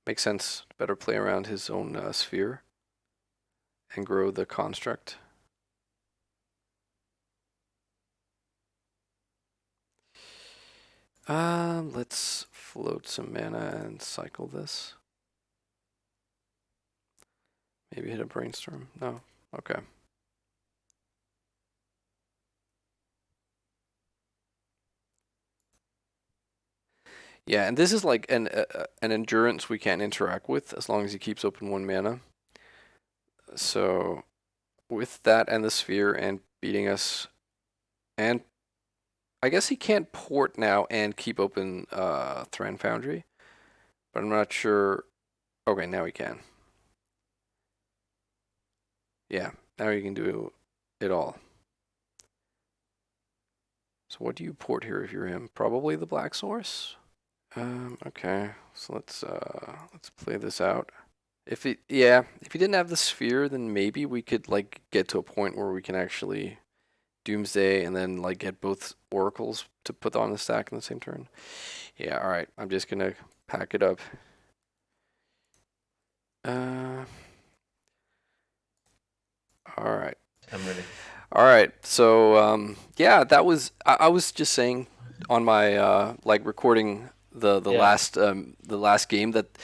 Speaker 1: Makes sense. Better play around his own sphere and grow the construct. Let's float some mana and cycle this. Maybe hit a brainstorm. No. Okay. Yeah, and this is like an endurance we can't interact with as long as he keeps open 1 mana. So with that and the sphere and beating us, and I guess he can't port now and keep open Thran Foundry, but I'm not sure. Okay, now he can. Yeah, now you can do it all. So what do you port here if you're him? Probably the Black Source. Okay, so let's play this out. If he didn't have the sphere, then maybe we could like get to a point where we can actually Doomsday and then like get both oracles to put on the stack in the same turn. Yeah, all right. I'm just gonna pack it up. Uh, all right.
Speaker 2: I'm ready.
Speaker 1: All right. So yeah, that was I was just saying on my like recording
Speaker 2: Yeah.
Speaker 1: the last game that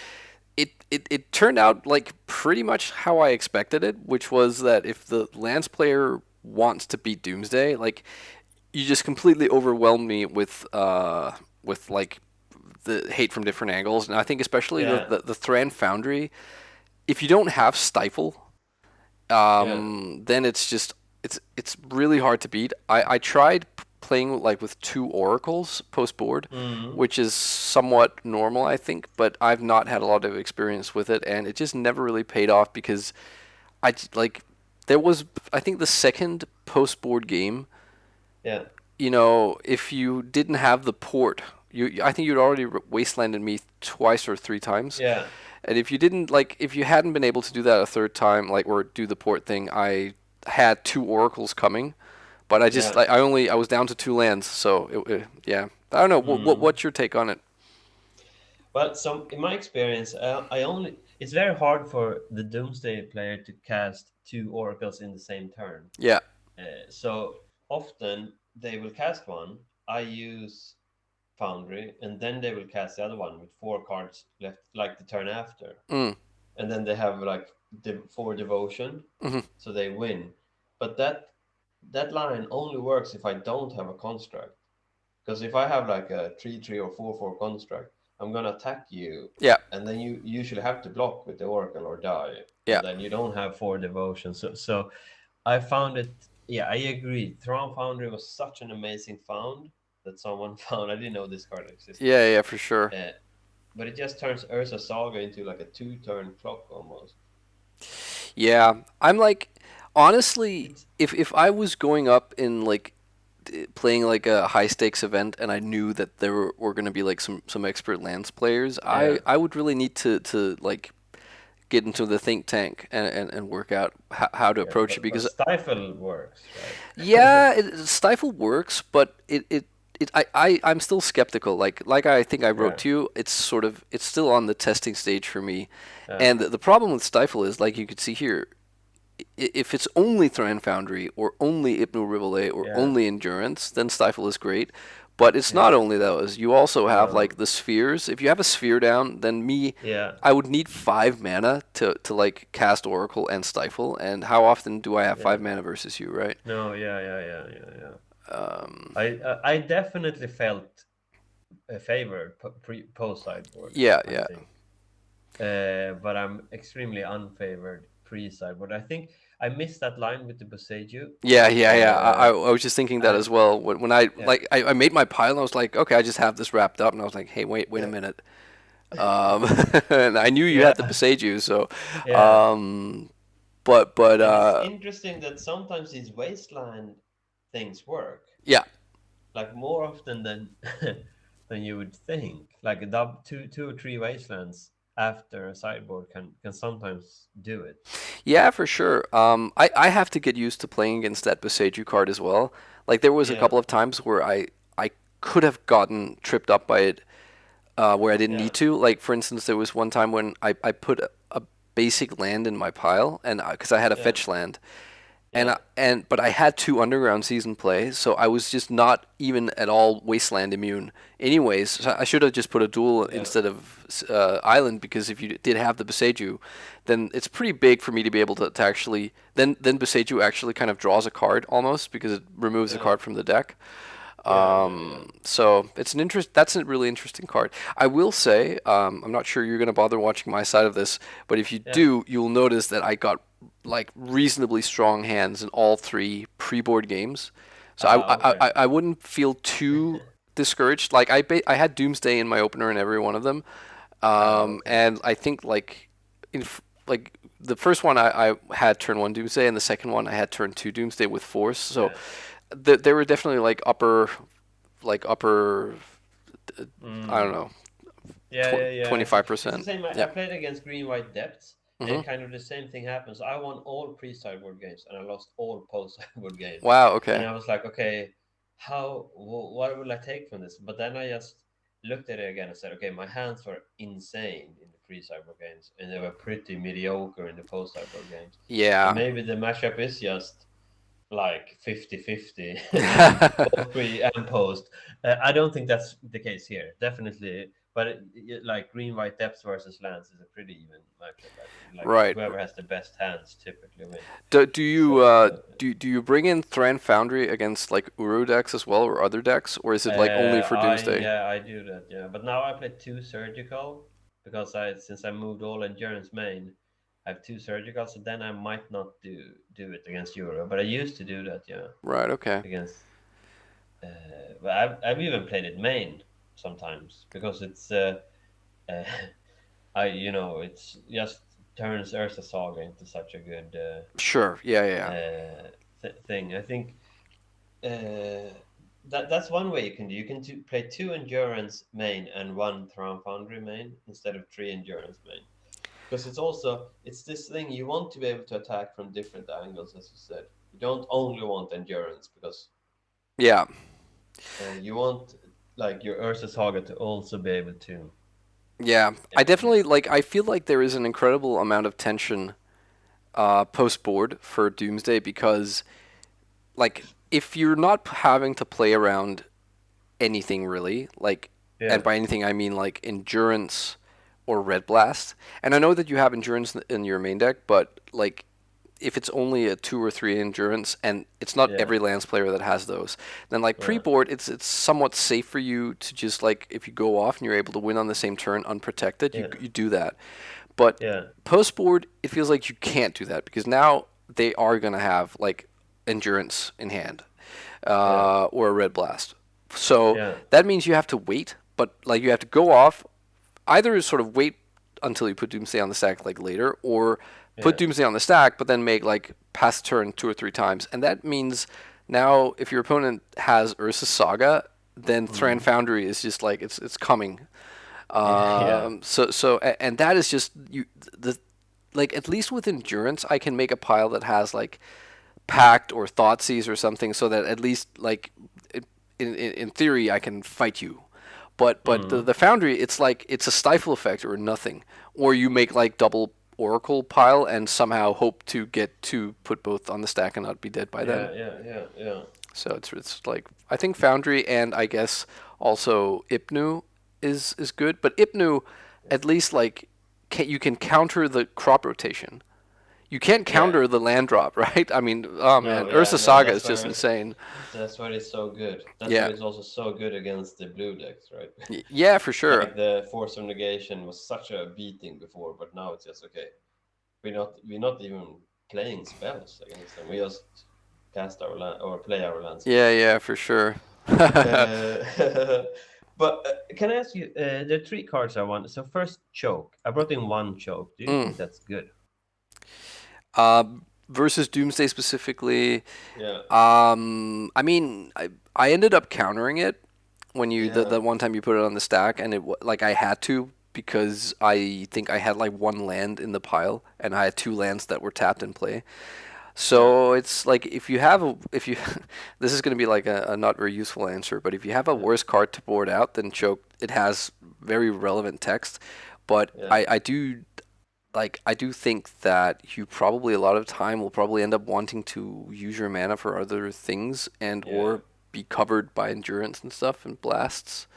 Speaker 1: it turned out like pretty much how I expected it, which was that if the Lance player wants to beat Doomsday, like you just completely overwhelmed me with like the hate from different angles, and I think especially
Speaker 2: Yeah.
Speaker 1: the Thran Foundry. If you don't have Stifle,
Speaker 2: Yeah.
Speaker 1: then it's just it's really hard to beat. I tried playing like with 2 oracles post board,
Speaker 2: Mm.
Speaker 1: which is somewhat normal, I think, but I've not had a lot of experience with it, and it just never really paid off because like there was I think the second post board game,
Speaker 2: Yeah.
Speaker 1: if you didn't have the port, I think you'd already wastelanded me twice or 3 times.
Speaker 2: Yeah.
Speaker 1: And if you didn't like, if you hadn't been able to do that a third time, like or do the port thing, I had 2 oracles coming, but I just
Speaker 2: Yeah.
Speaker 1: like I was down to 2 lands, so yeah. I don't know.
Speaker 2: Mm.
Speaker 1: What's your take on it?
Speaker 2: Well, so in my experience, I only it's very hard for the Doomsday player to cast 2 oracles in the same turn.
Speaker 1: Yeah.
Speaker 2: So often they will cast one. I use Foundry, and then they will cast the other one with 4 cards left, like the turn after,
Speaker 1: Mm.
Speaker 2: and then they have like 4 devotion,
Speaker 1: Hmm.
Speaker 2: so they win. But that line only works if I don't have a construct. Because if I have like a 3/3 or 4/4 construct, I'm gonna attack you,
Speaker 1: Yeah.
Speaker 2: and then you usually have to block with the oracle or die,
Speaker 1: Yeah.
Speaker 2: and then you don't have 4 devotion. So I found it. Yeah, I agree. Thrawn Foundry was such an amazing found that someone found. I didn't know this card existed.
Speaker 1: Yeah. Yeah. For sure.
Speaker 2: Uh, but it just turns Ursa Saga into like a 2-turn clock almost.
Speaker 1: Yeah. I'm like, honestly,
Speaker 2: It's
Speaker 1: if I was going up in like playing like a high stakes event and I knew that there were going to be like some expert lands players,
Speaker 2: yeah,
Speaker 1: I would really need to like get into the think tank and work out how to
Speaker 2: yeah.
Speaker 1: approach it
Speaker 2: But
Speaker 1: because
Speaker 2: Stifle works, right?
Speaker 1: yeah, Stifle works, but I'm still skeptical. Like I think I wrote
Speaker 2: Yeah,
Speaker 1: to you, it's still on the testing stage for me.
Speaker 2: yeah,
Speaker 1: And the problem with Stifle is like you could see here, if it's only Thran Foundry or only Ibnu Rivalet or
Speaker 2: yeah,
Speaker 1: only Endurance, then Stifle is great. But it's not
Speaker 2: yeah.
Speaker 1: only those. You also have
Speaker 2: No,
Speaker 1: like the spheres. If you have a sphere down, then
Speaker 2: yeah,
Speaker 1: I would need 5 mana to like cast Oracle and Stifle. And how often do I have
Speaker 2: yeah.
Speaker 1: 5 mana versus you, right?
Speaker 2: No, yeah.
Speaker 1: Um,
Speaker 2: I definitely felt favored post sideboard.
Speaker 1: yeah,
Speaker 2: I
Speaker 1: yeah.
Speaker 2: think, but I'm extremely unfavored pre sideboard. I think I missed that line with the Boseiju.
Speaker 1: Yeah.
Speaker 2: Uh,
Speaker 1: I was just thinking that
Speaker 2: and
Speaker 1: as well. When I
Speaker 2: yeah,
Speaker 1: like I made my pile and I was like, okay, I just have this wrapped up, and I was like, hey, wait a
Speaker 2: yeah,
Speaker 1: minute. Um, and I knew you
Speaker 2: yeah,
Speaker 1: had the Beseju, so
Speaker 2: yeah.
Speaker 1: um, but
Speaker 2: And it's interesting that sometimes these wasteland things work,
Speaker 1: yeah,
Speaker 2: like more often than than you would think. Like a two or three wastelands after a sideboard can sometimes do it.
Speaker 1: Yeah, for sure. I have to get used to playing against that Boseiju card as well. Like there was a
Speaker 2: Yeah,
Speaker 1: couple of times where I could have gotten tripped up by it where I didn't
Speaker 2: yeah,
Speaker 1: need to. Like for instance, there was one time when I put a basic land in my pile, and because I had a
Speaker 2: yeah,
Speaker 1: fetch land,
Speaker 2: yeah,
Speaker 1: but I had two underground season play, so I was just not even at all wasteland immune. Anyways, so I should have just put a duel
Speaker 2: yeah,
Speaker 1: instead of island because if you did have the Boseiju, then it's pretty big for me to be able to actually then Boseiju actually kind of draws a card almost because it removes a
Speaker 2: yeah,
Speaker 1: card from the deck.
Speaker 2: yeah, yeah, yeah,
Speaker 1: So it's an interest. That's a really interesting card. I will say, I'm not sure you're going to bother watching my side of this, but if you
Speaker 2: yeah.
Speaker 1: do, you'll notice that I got like reasonably strong hands in all three pre-board games. So
Speaker 2: Ah, okay.
Speaker 1: I wouldn't feel too discouraged. Like I had Doomsday in my opener in every one of them,
Speaker 2: Ah, okay.
Speaker 1: and I think like the first one I had turn one Doomsday, and the second one I had turn two Doomsday with Force. So
Speaker 2: Yeah.
Speaker 1: they were definitely like upper I don't
Speaker 2: Mm.
Speaker 1: know
Speaker 2: Yeah, yeah, yeah. I see. It's the
Speaker 1: 25%.
Speaker 2: same. I
Speaker 1: Yeah.
Speaker 2: played against Green White Depths,
Speaker 1: Hmm.
Speaker 2: and kind of the same thing happens. I won all pre-sideboard games, and I lost all post-sideboard games.
Speaker 1: Wow.
Speaker 2: And
Speaker 1: Okay.
Speaker 2: I was like, okay, what will I take from this? But then I just looked at it again and said, okay, my hands were insane in the pre-sideboard games, and they were pretty mediocre in the post-sideboard games. So
Speaker 1: Yeah.
Speaker 2: maybe the matchup is just like 50-50 both pre and post. I don't think that's the case here, definitely. But like green white depths versus lands is a pretty even matchup. I think like
Speaker 1: Right.
Speaker 2: whoever has the best hands typically win.
Speaker 1: Do
Speaker 2: So
Speaker 1: you do you bring in Thran Foundry against like Uru decks as well or other decks, or is it like only for
Speaker 2: I
Speaker 1: Doomsday?
Speaker 2: yeah, I do that, yeah. But now I play two surgical because I since I moved all endurance main, I have two surgical, so then I might not do it against Euro. But I used to do that, yeah,
Speaker 1: Right. Okay.
Speaker 2: against but I've even played it main sometimes because it's uh, I it's just turns Ursa Saga into such a good
Speaker 1: Sure. Yeah. Yeah.
Speaker 2: thing. I think that's one way you can do. You can play two endurance main and one Thrawn Foundry main instead of three endurance main. Because it's this thing you want to be able to attack from different angles, as you said. You don't only want endurance because
Speaker 1: Yeah.
Speaker 2: you want like your Ursa Saga to also be able to
Speaker 1: Yeah. I
Speaker 2: yeah,
Speaker 1: definitely like. I feel like there is an incredible amount of tension post board for Doomsday because like if you're not having to play around anything really, like, and
Speaker 2: yeah,
Speaker 1: by anything I mean like endurance or red blast. And I know that you have endurance in your main deck, but like if it's only a two or three endurance, and it's not
Speaker 2: yeah,
Speaker 1: every lance player that has those, then like
Speaker 2: yeah,
Speaker 1: pre-board, it's somewhat safe for you to just like if you go off and you're able to win on the same turn unprotected,
Speaker 2: yeah,
Speaker 1: you do that. But
Speaker 2: yeah,
Speaker 1: post-board, it feels like you can't do that because now they are gonna have like endurance in hand
Speaker 2: yeah,
Speaker 1: or a red blast. So
Speaker 2: yeah,
Speaker 1: that means you have to wait, but like you have to go off either sort of wait until you put Doomsday on the stack like later, or put
Speaker 2: yeah,
Speaker 1: Doomsday on the stack, but then make like pass the turn two or three times, and that means now if your opponent has Ursa Saga, then Thran
Speaker 2: mm,
Speaker 1: Foundry is just like it's coming.
Speaker 2: yeah, yeah,
Speaker 1: And that is just you the like at least with endurance, I can make a pile that has like pact or thoughtseize or something, so that at least like in theory I can fight you. But
Speaker 2: mm,
Speaker 1: the foundry, it's like it's a stifle effect or nothing, or you make like double oracle pile and somehow hope to get to put both on the stack and not be dead by then.
Speaker 2: yeah, yeah, yeah, yeah,
Speaker 1: So it's like I think foundry and I guess also Ipnu is good, but Ipnu at least like you can counter the crop rotation. You can't
Speaker 2: yeah.
Speaker 1: counter the land drop, right? I mean, oh
Speaker 2: No,
Speaker 1: man,
Speaker 2: yeah,
Speaker 1: Ursa
Speaker 2: no,
Speaker 1: Saga is just insane.
Speaker 2: that's why it's so good. That's why
Speaker 1: Yeah,
Speaker 2: it's also so good against the blue decks, right?
Speaker 1: yeah, for sure.
Speaker 2: Like the force of negation was such a beating before, but now it's just okay. We're not even playing spells against them. We just cast our land or play our lands
Speaker 1: Yeah,
Speaker 2: basically.
Speaker 1: yeah, for sure.
Speaker 2: Uh, but can I ask you? There are three cards I want. So first, choke. I brought in one choke. Do you
Speaker 1: Mm.
Speaker 2: think that's good?
Speaker 1: Uh, versus Doomsday specifically,
Speaker 2: Yeah,
Speaker 1: I mean, I ended up countering it when you
Speaker 2: yeah,
Speaker 1: the one time you put it on the stack, and like I had to because I think I had like one land in the pile and I had two lands that were tapped in play.
Speaker 2: Yeah,
Speaker 1: So it's like if you this is going to be like a not very useful answer, but if you have a
Speaker 2: yeah,
Speaker 1: worse card to board out than choke, it has very relevant text. But
Speaker 2: yeah,
Speaker 1: I do think that you probably a lot of time will probably end up wanting to use your mana for other things and
Speaker 2: yeah.
Speaker 1: or be covered by endurance and stuff and blasts.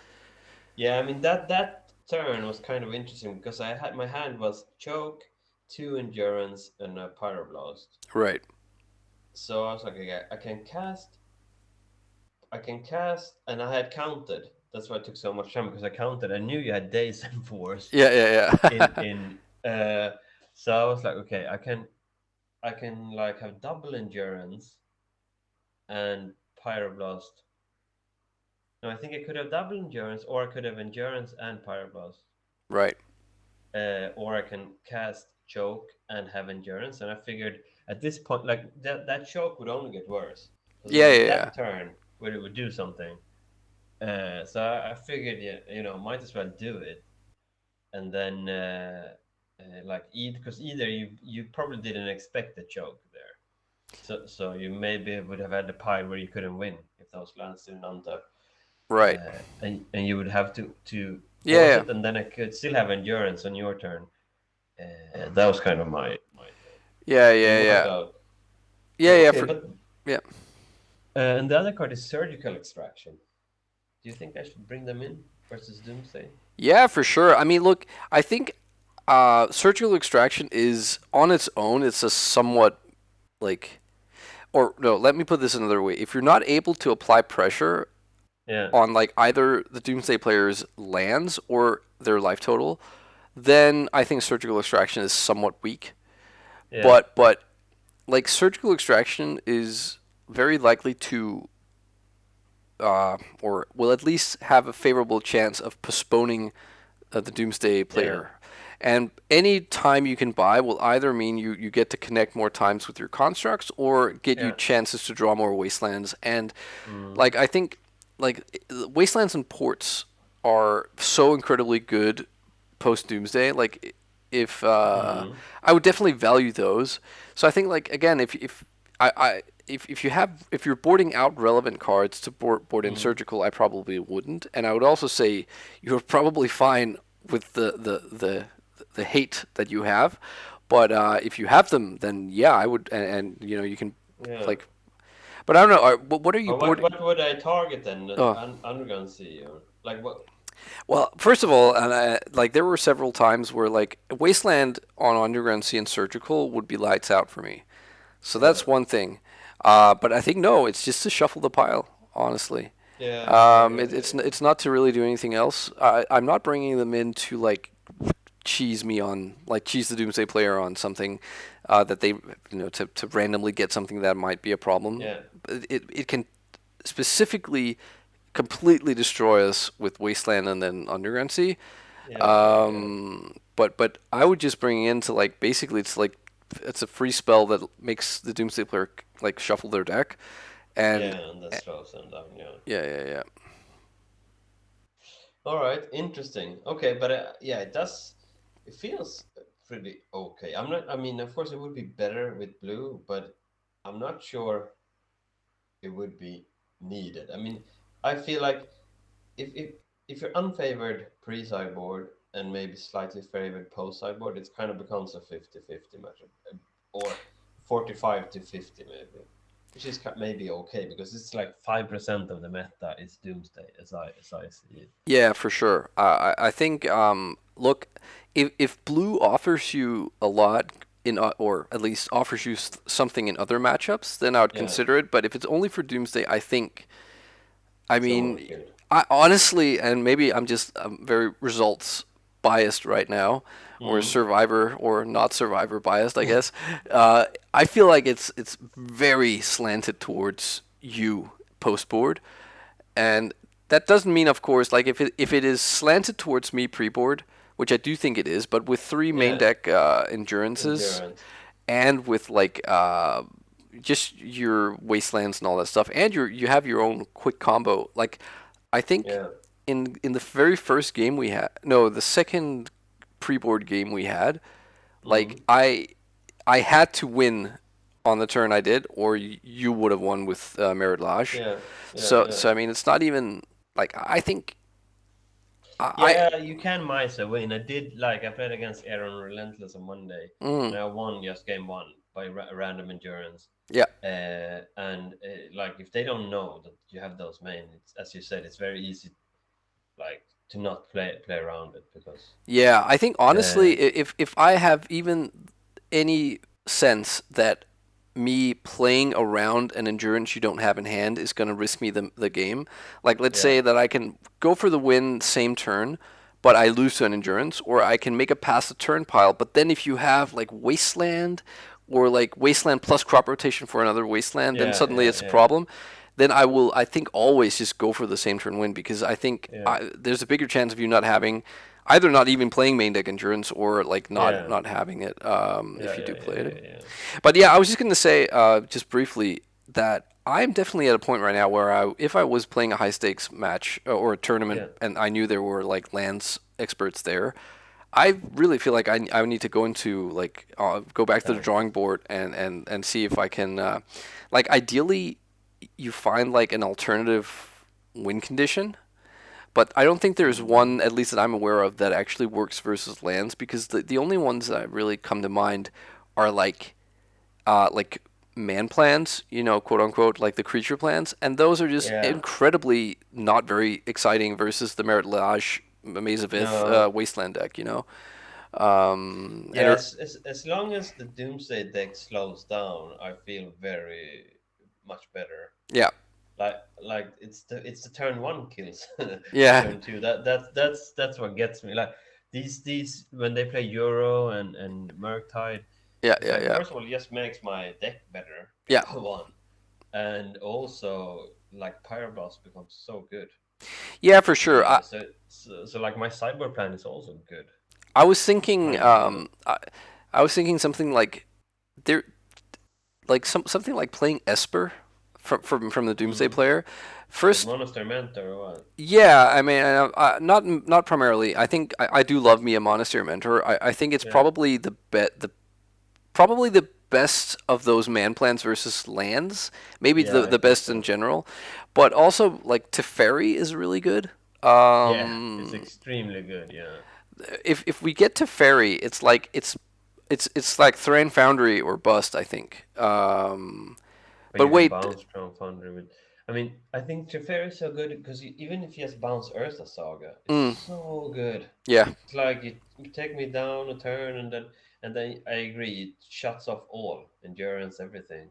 Speaker 2: Yeah, I mean that turn was kind of interesting because I had my hand was choke, two endurance, and a pyroblast.
Speaker 1: Right.
Speaker 2: So I was like, okay, I can cast, and I had counted. That's why it took so much time because I counted. I knew you had days and force
Speaker 1: Yeah, yeah,
Speaker 2: in
Speaker 1: yeah.
Speaker 2: in. So I was like, okay, I can like have double endurance and pyroblast. No, I think I could have double endurance, or I could have endurance and pyroblast.
Speaker 1: Right.
Speaker 2: Or I can cast choke and have endurance. And I figured at this point, like that choke would only get worse because it
Speaker 1: Yeah,
Speaker 2: was
Speaker 1: yeah, yeah.
Speaker 2: that turn where it would do something. So I figured, yeah, might as well do it. And then, like, because either you probably didn't expect the choke there, so you maybe would have had a pile where you couldn't win if those lands didn't untap,
Speaker 1: Right.
Speaker 2: and you would have to
Speaker 1: Yeah,
Speaker 2: force
Speaker 1: yeah.
Speaker 2: it, and then I could still have endurance on your turn. That was kind of my thought.
Speaker 1: Yeah,
Speaker 2: It
Speaker 1: yeah,
Speaker 2: worked
Speaker 1: yeah.
Speaker 2: out.
Speaker 1: Yeah, yeah,
Speaker 2: Okay,
Speaker 1: for
Speaker 2: but
Speaker 1: yeah.
Speaker 2: and the other card is surgical extraction. Do you think I should bring them in versus Doomsday?
Speaker 1: Yeah, for sure. I mean, look, I think surgical extraction is on its own, it's a somewhat like or no, let me put this another way. If you're not able to apply pressure
Speaker 2: Yeah,
Speaker 1: on like either the Doomsday player's lands or their life total, then I think surgical extraction is somewhat weak.
Speaker 2: yeah,
Speaker 1: But like surgical extraction is very likely to or will at least have a favorable chance of postponing the Doomsday
Speaker 2: yeah,
Speaker 1: player. And any time you can buy will either mean you get to connect more times with your constructs or get you
Speaker 2: yeah.
Speaker 1: chances to draw more wastelands. And
Speaker 2: Mm,
Speaker 1: like I think like wastelands and ports are so incredibly good post Doomsday. Like if
Speaker 2: mm,
Speaker 1: I would definitely value those. So I think like again if you have if you're boarding out relevant cards to board in
Speaker 2: mm.
Speaker 1: surgical, I probably wouldn't. And I would also say you're probably fine with the hate that you have. But if you have them, then yeah, I would, and you know you can
Speaker 2: Yeah.
Speaker 1: like. But I don't know. What are you
Speaker 2: But
Speaker 1: boarding?
Speaker 2: what would I target then?
Speaker 1: Oh,
Speaker 2: Underground Sea or like what?
Speaker 1: well, first of all, and like there were several times where like Wasteland on Underground Sea and Surgical would be lights out for me. So
Speaker 2: Yeah,
Speaker 1: that's one thing. But I think no, it's just to shuffle the pile. Honestly,
Speaker 2: yeah, yeah, yeah, yeah, yeah.
Speaker 1: it's not to really do anything else. I'm not bringing them in to like cheese me on like cheese the Doomsday player on something that they to randomly get something that might be a problem.
Speaker 2: Yeah,
Speaker 1: It can specifically completely destroy us with Wasteland and then Underground Sea.
Speaker 2: yeah, yeah, yeah.
Speaker 1: But I would just bring in to like basically it's a free spell that makes the Doomsday player like shuffle their deck, and
Speaker 2: Yeah, and that slows them down. Yeah.
Speaker 1: yeah, yeah, yeah,
Speaker 2: All right, interesting. Okay, but yeah, it does. It feels pretty okay. I'm not. I mean, of course, it would be better with blue, but I'm not sure it would be needed. I mean, I feel like if if if you're unfavored pre-sideboard and maybe slightly favored post-sideboard, it kind of becomes a 50-50 matchup, or 45 to 50 maybe, which is maybe okay because it's like 5% of the meta is Doomsday as I see it.
Speaker 1: yeah, for sure. I think look, if blue offers you a lot in or at least offers you something in other matchups, then I would
Speaker 2: Yeah,
Speaker 1: consider it. But if it's only for Doomsday, I think I
Speaker 2: it's
Speaker 1: mean,
Speaker 2: overkill.
Speaker 1: I honestly, and maybe I'm just very results biased right now, or
Speaker 2: Mm.
Speaker 1: survivor or not survivor biased, I guess. I feel like it's very slanted towards you post board, and that doesn't mean, of course, like if it is slanted towards me pre board, which I do think it is, but with three main
Speaker 2: Yeah,
Speaker 1: deck endurances
Speaker 2: endurance.
Speaker 1: and with like just your wastelands and all that stuff, and you have your own quick combo. Like I think
Speaker 2: Yeah,
Speaker 1: in the very first game we had, no, the second pre-board game we had, like
Speaker 2: Mm.
Speaker 1: I had to win on the turn I did, or you would have won with Merit Lodge.
Speaker 2: Yeah, yeah,
Speaker 1: So
Speaker 2: yeah.
Speaker 1: so I mean, it's not even like I think I
Speaker 2: Yeah, you can mice a win. I played against Aaron Relentless on Monday, and
Speaker 1: mm,
Speaker 2: I won just game one by random endurance.
Speaker 1: yeah.
Speaker 2: And like if they don't know that you have those main, it's, as you said, it's very easy like to not play around it because
Speaker 1: Yeah, I think honestly,
Speaker 2: uh,
Speaker 1: if I have even any sense that me playing around an endurance you don't have in hand is going to risk me the game, like let's
Speaker 2: yeah,
Speaker 1: say that I can go for the win same turn, but I lose to an endurance, or I can make it past the turn pile, but then if you have like wasteland or like wasteland plus crop rotation for another wasteland, then
Speaker 2: yeah,
Speaker 1: suddenly
Speaker 2: yeah,
Speaker 1: it's a
Speaker 2: yeah,
Speaker 1: problem. Then I think always just go for the same turn win because I think
Speaker 2: yeah,
Speaker 1: there's a bigger chance of you not having either not even playing main deck endurance or like not
Speaker 2: yeah,
Speaker 1: not having it
Speaker 2: yeah,
Speaker 1: if you
Speaker 2: yeah,
Speaker 1: do play
Speaker 2: yeah,
Speaker 1: it.
Speaker 2: yeah, yeah.
Speaker 1: But yeah, I was just gonna say just briefly that I'm definitely at a point right now where if I was playing a high stakes match or a tournament
Speaker 2: Yeah.
Speaker 1: and I knew there were like lands experts there, I really feel like I need to go into like go back to the
Speaker 2: Nice.
Speaker 1: drawing board and see if I can like ideally you find like an alternative win condition, but I don't think there's
Speaker 2: Mm.
Speaker 1: one, at least that I'm aware of, that actually works versus lands because the only ones that really come to mind are like man plans, quote unquote, like the creature plans, and those are just
Speaker 2: Yeah.
Speaker 1: incredibly not very exciting versus the Merit Lage Maze of Ith
Speaker 2: No.
Speaker 1: Wasteland deck. And
Speaker 2: Yes. As long as the Doomsday deck slows down, I feel very much better.
Speaker 1: yeah,
Speaker 2: It's the turn one kills and
Speaker 1: yeah,
Speaker 2: turn two. That's what gets me. Like these when they play Euro and Murktide,
Speaker 1: yeah,
Speaker 2: it's
Speaker 1: yeah,
Speaker 2: like
Speaker 1: yeah,
Speaker 2: first of all it just makes my deck better
Speaker 1: yeah,
Speaker 2: for one, and also like Pyroblast becomes so good.
Speaker 1: yeah, for sure.
Speaker 2: So like my sideboard plan is also good.
Speaker 1: I was thinking,
Speaker 2: Kind of.
Speaker 1: I was thinking something like there, like something like playing Esper from the Doomsday
Speaker 2: Mm.
Speaker 1: player.
Speaker 2: Like
Speaker 1: First,
Speaker 2: Monastery Mentor or what?
Speaker 1: yeah, I mean, not primarily. I think I do love me a Monastery Mentor. I think it's
Speaker 2: Yeah.
Speaker 1: probably probably the best of those man plans versus lands. Maybe
Speaker 2: Yeah, I
Speaker 1: the
Speaker 2: think
Speaker 1: best in
Speaker 2: so.
Speaker 1: general, but also like Teferi is really good.
Speaker 2: Yeah, it's
Speaker 1: Um,
Speaker 2: extremely good. Yeah,
Speaker 1: if we get Teferi, it's like it's like Thrain Foundry or bust. I think.
Speaker 2: but
Speaker 1: But
Speaker 2: you can
Speaker 1: wait,
Speaker 2: bounce Crown Foundry with. I mean, I think Teferi is so good because even if you just bounce Ursa Saga, it's
Speaker 1: mm,
Speaker 2: so good.
Speaker 1: yeah.
Speaker 2: It's like you take me down a turn and then I agree it shuts off all endurance everything.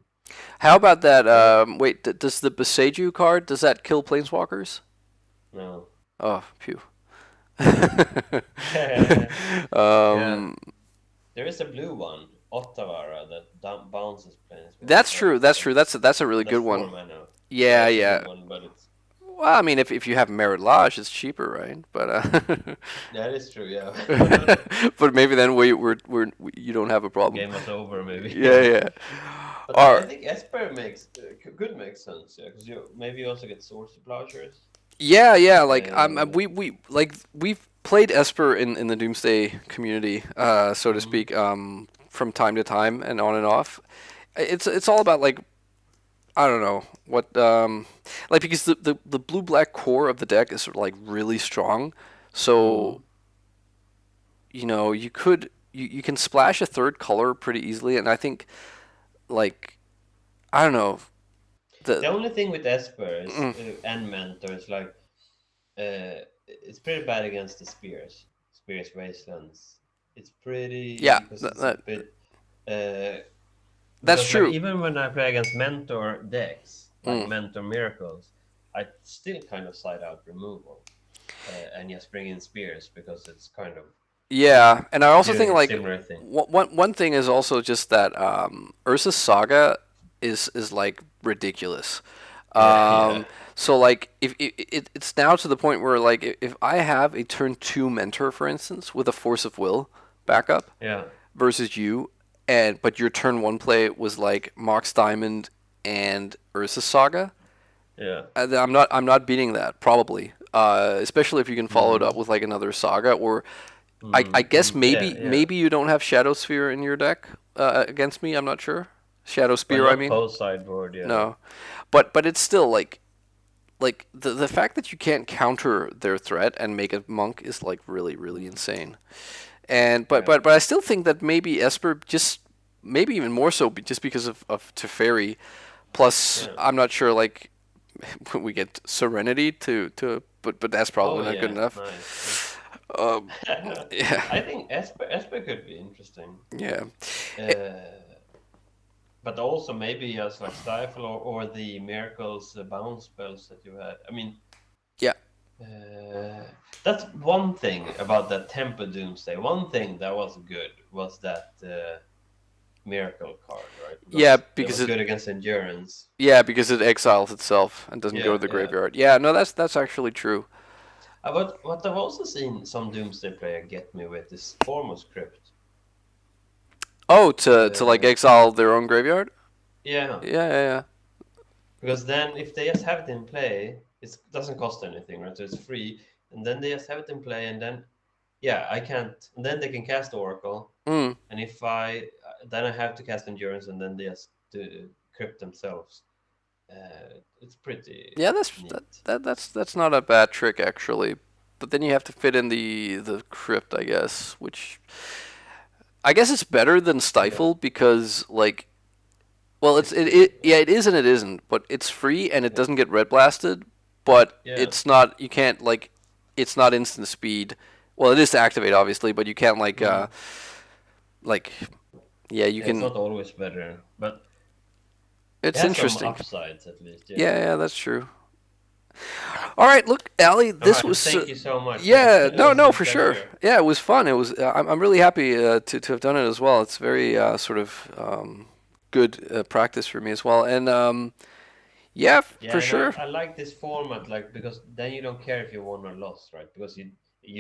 Speaker 1: How about that?
Speaker 2: So
Speaker 1: Wait, does the Beseju card does that kill planeswalkers?
Speaker 2: no,
Speaker 1: Oh, phew.
Speaker 2: yeah,
Speaker 1: um,
Speaker 2: there is a blue one, Ottavara, that bounces
Speaker 1: that's
Speaker 2: planeswalkers.
Speaker 1: true. That's true. That's a really
Speaker 2: That's
Speaker 1: good
Speaker 2: four
Speaker 1: one.
Speaker 2: mana.
Speaker 1: Yeah,
Speaker 2: That's a good
Speaker 1: yeah.
Speaker 2: one, but it's
Speaker 1: Well, I mean, if you have Merit Lodge, it's cheaper, right?
Speaker 2: that is true. Yeah,
Speaker 1: But maybe then we you don't have a problem.
Speaker 2: game was over maybe.
Speaker 1: Yeah,
Speaker 2: Yeah.
Speaker 1: yeah.
Speaker 2: But
Speaker 1: All
Speaker 2: I
Speaker 1: right.
Speaker 2: think Esper could make sense, yeah, because you maybe you also get source plowshares.
Speaker 1: Yeah, yeah. Like
Speaker 2: Uh,
Speaker 1: we've played Esper in the Doomsday community, so to
Speaker 2: mm,
Speaker 1: speak, from time to time and on and off. It's all about like I don't know what like because the blue black core of the deck is sort of like really strong, so
Speaker 2: mm.
Speaker 1: you can splash a third color pretty easily, and I think like I don't know the
Speaker 2: The only thing with Esper is
Speaker 1: mm,
Speaker 2: and Mentor is like it's pretty bad against the spears wastelands. It's
Speaker 1: yeah
Speaker 2: pretty because
Speaker 1: that,
Speaker 2: it's a
Speaker 1: that
Speaker 2: bit uh,
Speaker 1: that's
Speaker 2: because like
Speaker 1: true.
Speaker 2: even when I play against Mentor decks like
Speaker 1: Mm.
Speaker 2: Mentor Miracles, I still kind of side out removal and just bring in spears because it's kind of
Speaker 1: Yeah, and I also
Speaker 2: doing
Speaker 1: think
Speaker 2: a
Speaker 1: like
Speaker 2: similar thing.
Speaker 1: one thing is also just that Ursa's Saga is like ridiculous.
Speaker 2: Yeah, yeah,
Speaker 1: Um, so like if it's now to the point where like if I have a turn two mentor, for instance, with a force of will backup
Speaker 2: yeah,
Speaker 1: versus you, but your turn one play was like Mox Diamond and Ursa's Saga,
Speaker 2: Yeah.
Speaker 1: I'm not beating that probably. Especially if you can follow it
Speaker 2: Mm.
Speaker 1: up with like another saga, or I
Speaker 2: Mm.
Speaker 1: guess
Speaker 2: Mm. Yeah.
Speaker 1: maybe
Speaker 2: Yeah.
Speaker 1: maybe you don't have Shadow Sphere in your deck against me. I'm not sure. Shadow
Speaker 2: Well,
Speaker 1: Spear, I
Speaker 2: not
Speaker 1: mean.
Speaker 2: post sideboard. Yeah.
Speaker 1: No, but it's still like the fact that you can't counter their threat and make a monk is like really
Speaker 2: Mm.
Speaker 1: insane. And
Speaker 2: Yeah.
Speaker 1: but I still think that maybe Esper just maybe even more so just because of Teferi. Plus,
Speaker 2: Yeah.
Speaker 1: I'm not sure like we get Serenity but that's
Speaker 2: Oh
Speaker 1: probably not good
Speaker 2: yeah.
Speaker 1: enough.
Speaker 2: Nice. Nice.
Speaker 1: Um, yeah,
Speaker 2: I think Esper could be interesting.
Speaker 1: yeah, Eh,
Speaker 2: Uh, but also maybe as like Stifle or the Miracles bounce spells that you had. I mean,
Speaker 1: yeah,
Speaker 2: uh, that's one thing about that Temple Doomsday. One thing that was good was that Miracle card, right?
Speaker 1: yeah,
Speaker 2: Because it was good against endurance.
Speaker 1: because it exiles itself and doesn't go to
Speaker 2: Yeah,
Speaker 1: the
Speaker 2: yeah.
Speaker 1: graveyard. Yeah, no, that's actually true.
Speaker 2: But what I've also seen some Doomsday player get me with is Foremost Crypt.
Speaker 1: Oh, to like
Speaker 2: Uh,
Speaker 1: exile their own graveyard.
Speaker 2: yeah,
Speaker 1: Yeah, yeah,
Speaker 2: because then if they just have it in play, it doesn't cost anything, right? So it's free, and then they just have it in play, and then yeah, I can't. And then they can cast Oracle,
Speaker 1: yeah.
Speaker 2: and if I then I have to cast Endurance, and then they just crypt themselves. It's pretty
Speaker 1: Yeah,
Speaker 2: neat.
Speaker 1: that's not a bad trick actually. But then you have to fit in the crypt, I guess, which I guess it's better than
Speaker 2: Yeah,
Speaker 1: Stifle because like well,
Speaker 2: it's free.
Speaker 1: yeah, it is and it isn't, but it's free and it
Speaker 2: Yeah,
Speaker 1: doesn't get red blasted, but
Speaker 2: yeah,
Speaker 1: it's not you can't like it's not instant speed. Well, it is to activate obviously, but you can't
Speaker 2: mm.
Speaker 1: like yeah, you
Speaker 2: Yeah. It's
Speaker 1: can
Speaker 2: not always better, but it
Speaker 1: it's
Speaker 2: has some
Speaker 1: interesting.
Speaker 2: upsides at least. Yeah.
Speaker 1: Yeah, yeah, that's true. All right, look, Allie,
Speaker 2: All
Speaker 1: this
Speaker 2: right.
Speaker 1: was
Speaker 2: Thank you so much.
Speaker 1: yeah,
Speaker 2: It
Speaker 1: no,
Speaker 2: was
Speaker 1: no,
Speaker 2: a
Speaker 1: for sure.
Speaker 2: pleasure.
Speaker 1: Yeah, it was fun. It was. I'm really happy to have done it as well. It's very sort of good practice for me as well. And yeah,
Speaker 2: Yeah,
Speaker 1: for
Speaker 2: and
Speaker 1: sure.
Speaker 2: I like this format, like because then you don't care if you won or lost, right? Because you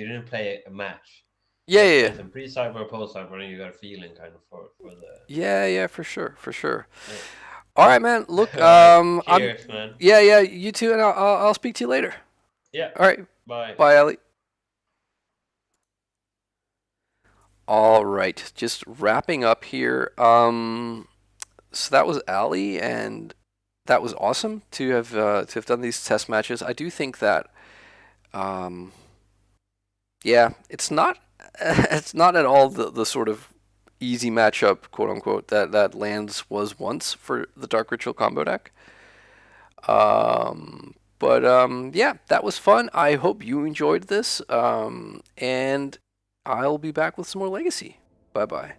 Speaker 2: didn't play a match. You
Speaker 1: Yeah,
Speaker 2: just
Speaker 1: yeah,
Speaker 2: play
Speaker 1: yeah,
Speaker 2: some pre-cyber, post-cyber, and you got a feeling kind of for the
Speaker 1: yeah, yeah, for sure, for sure.
Speaker 2: yeah.
Speaker 1: All right, man. Look,
Speaker 2: All right.
Speaker 1: I'm.
Speaker 2: Cheers, man.
Speaker 1: Yeah, yeah. You too, and I'll speak to you later.
Speaker 2: Yeah.
Speaker 1: All right.
Speaker 2: Bye.
Speaker 1: Bye, Allie. All right. Just wrapping up here. So that was Allie, and that was awesome to have done these test matches. I do think that um, yeah, it's not it's not at all the sort of easy matchup, quote unquote, that lands was once for the Dark Ritual combo deck. But yeah, that was fun. I hope you enjoyed this. And I'll be back with some more Legacy. Bye bye.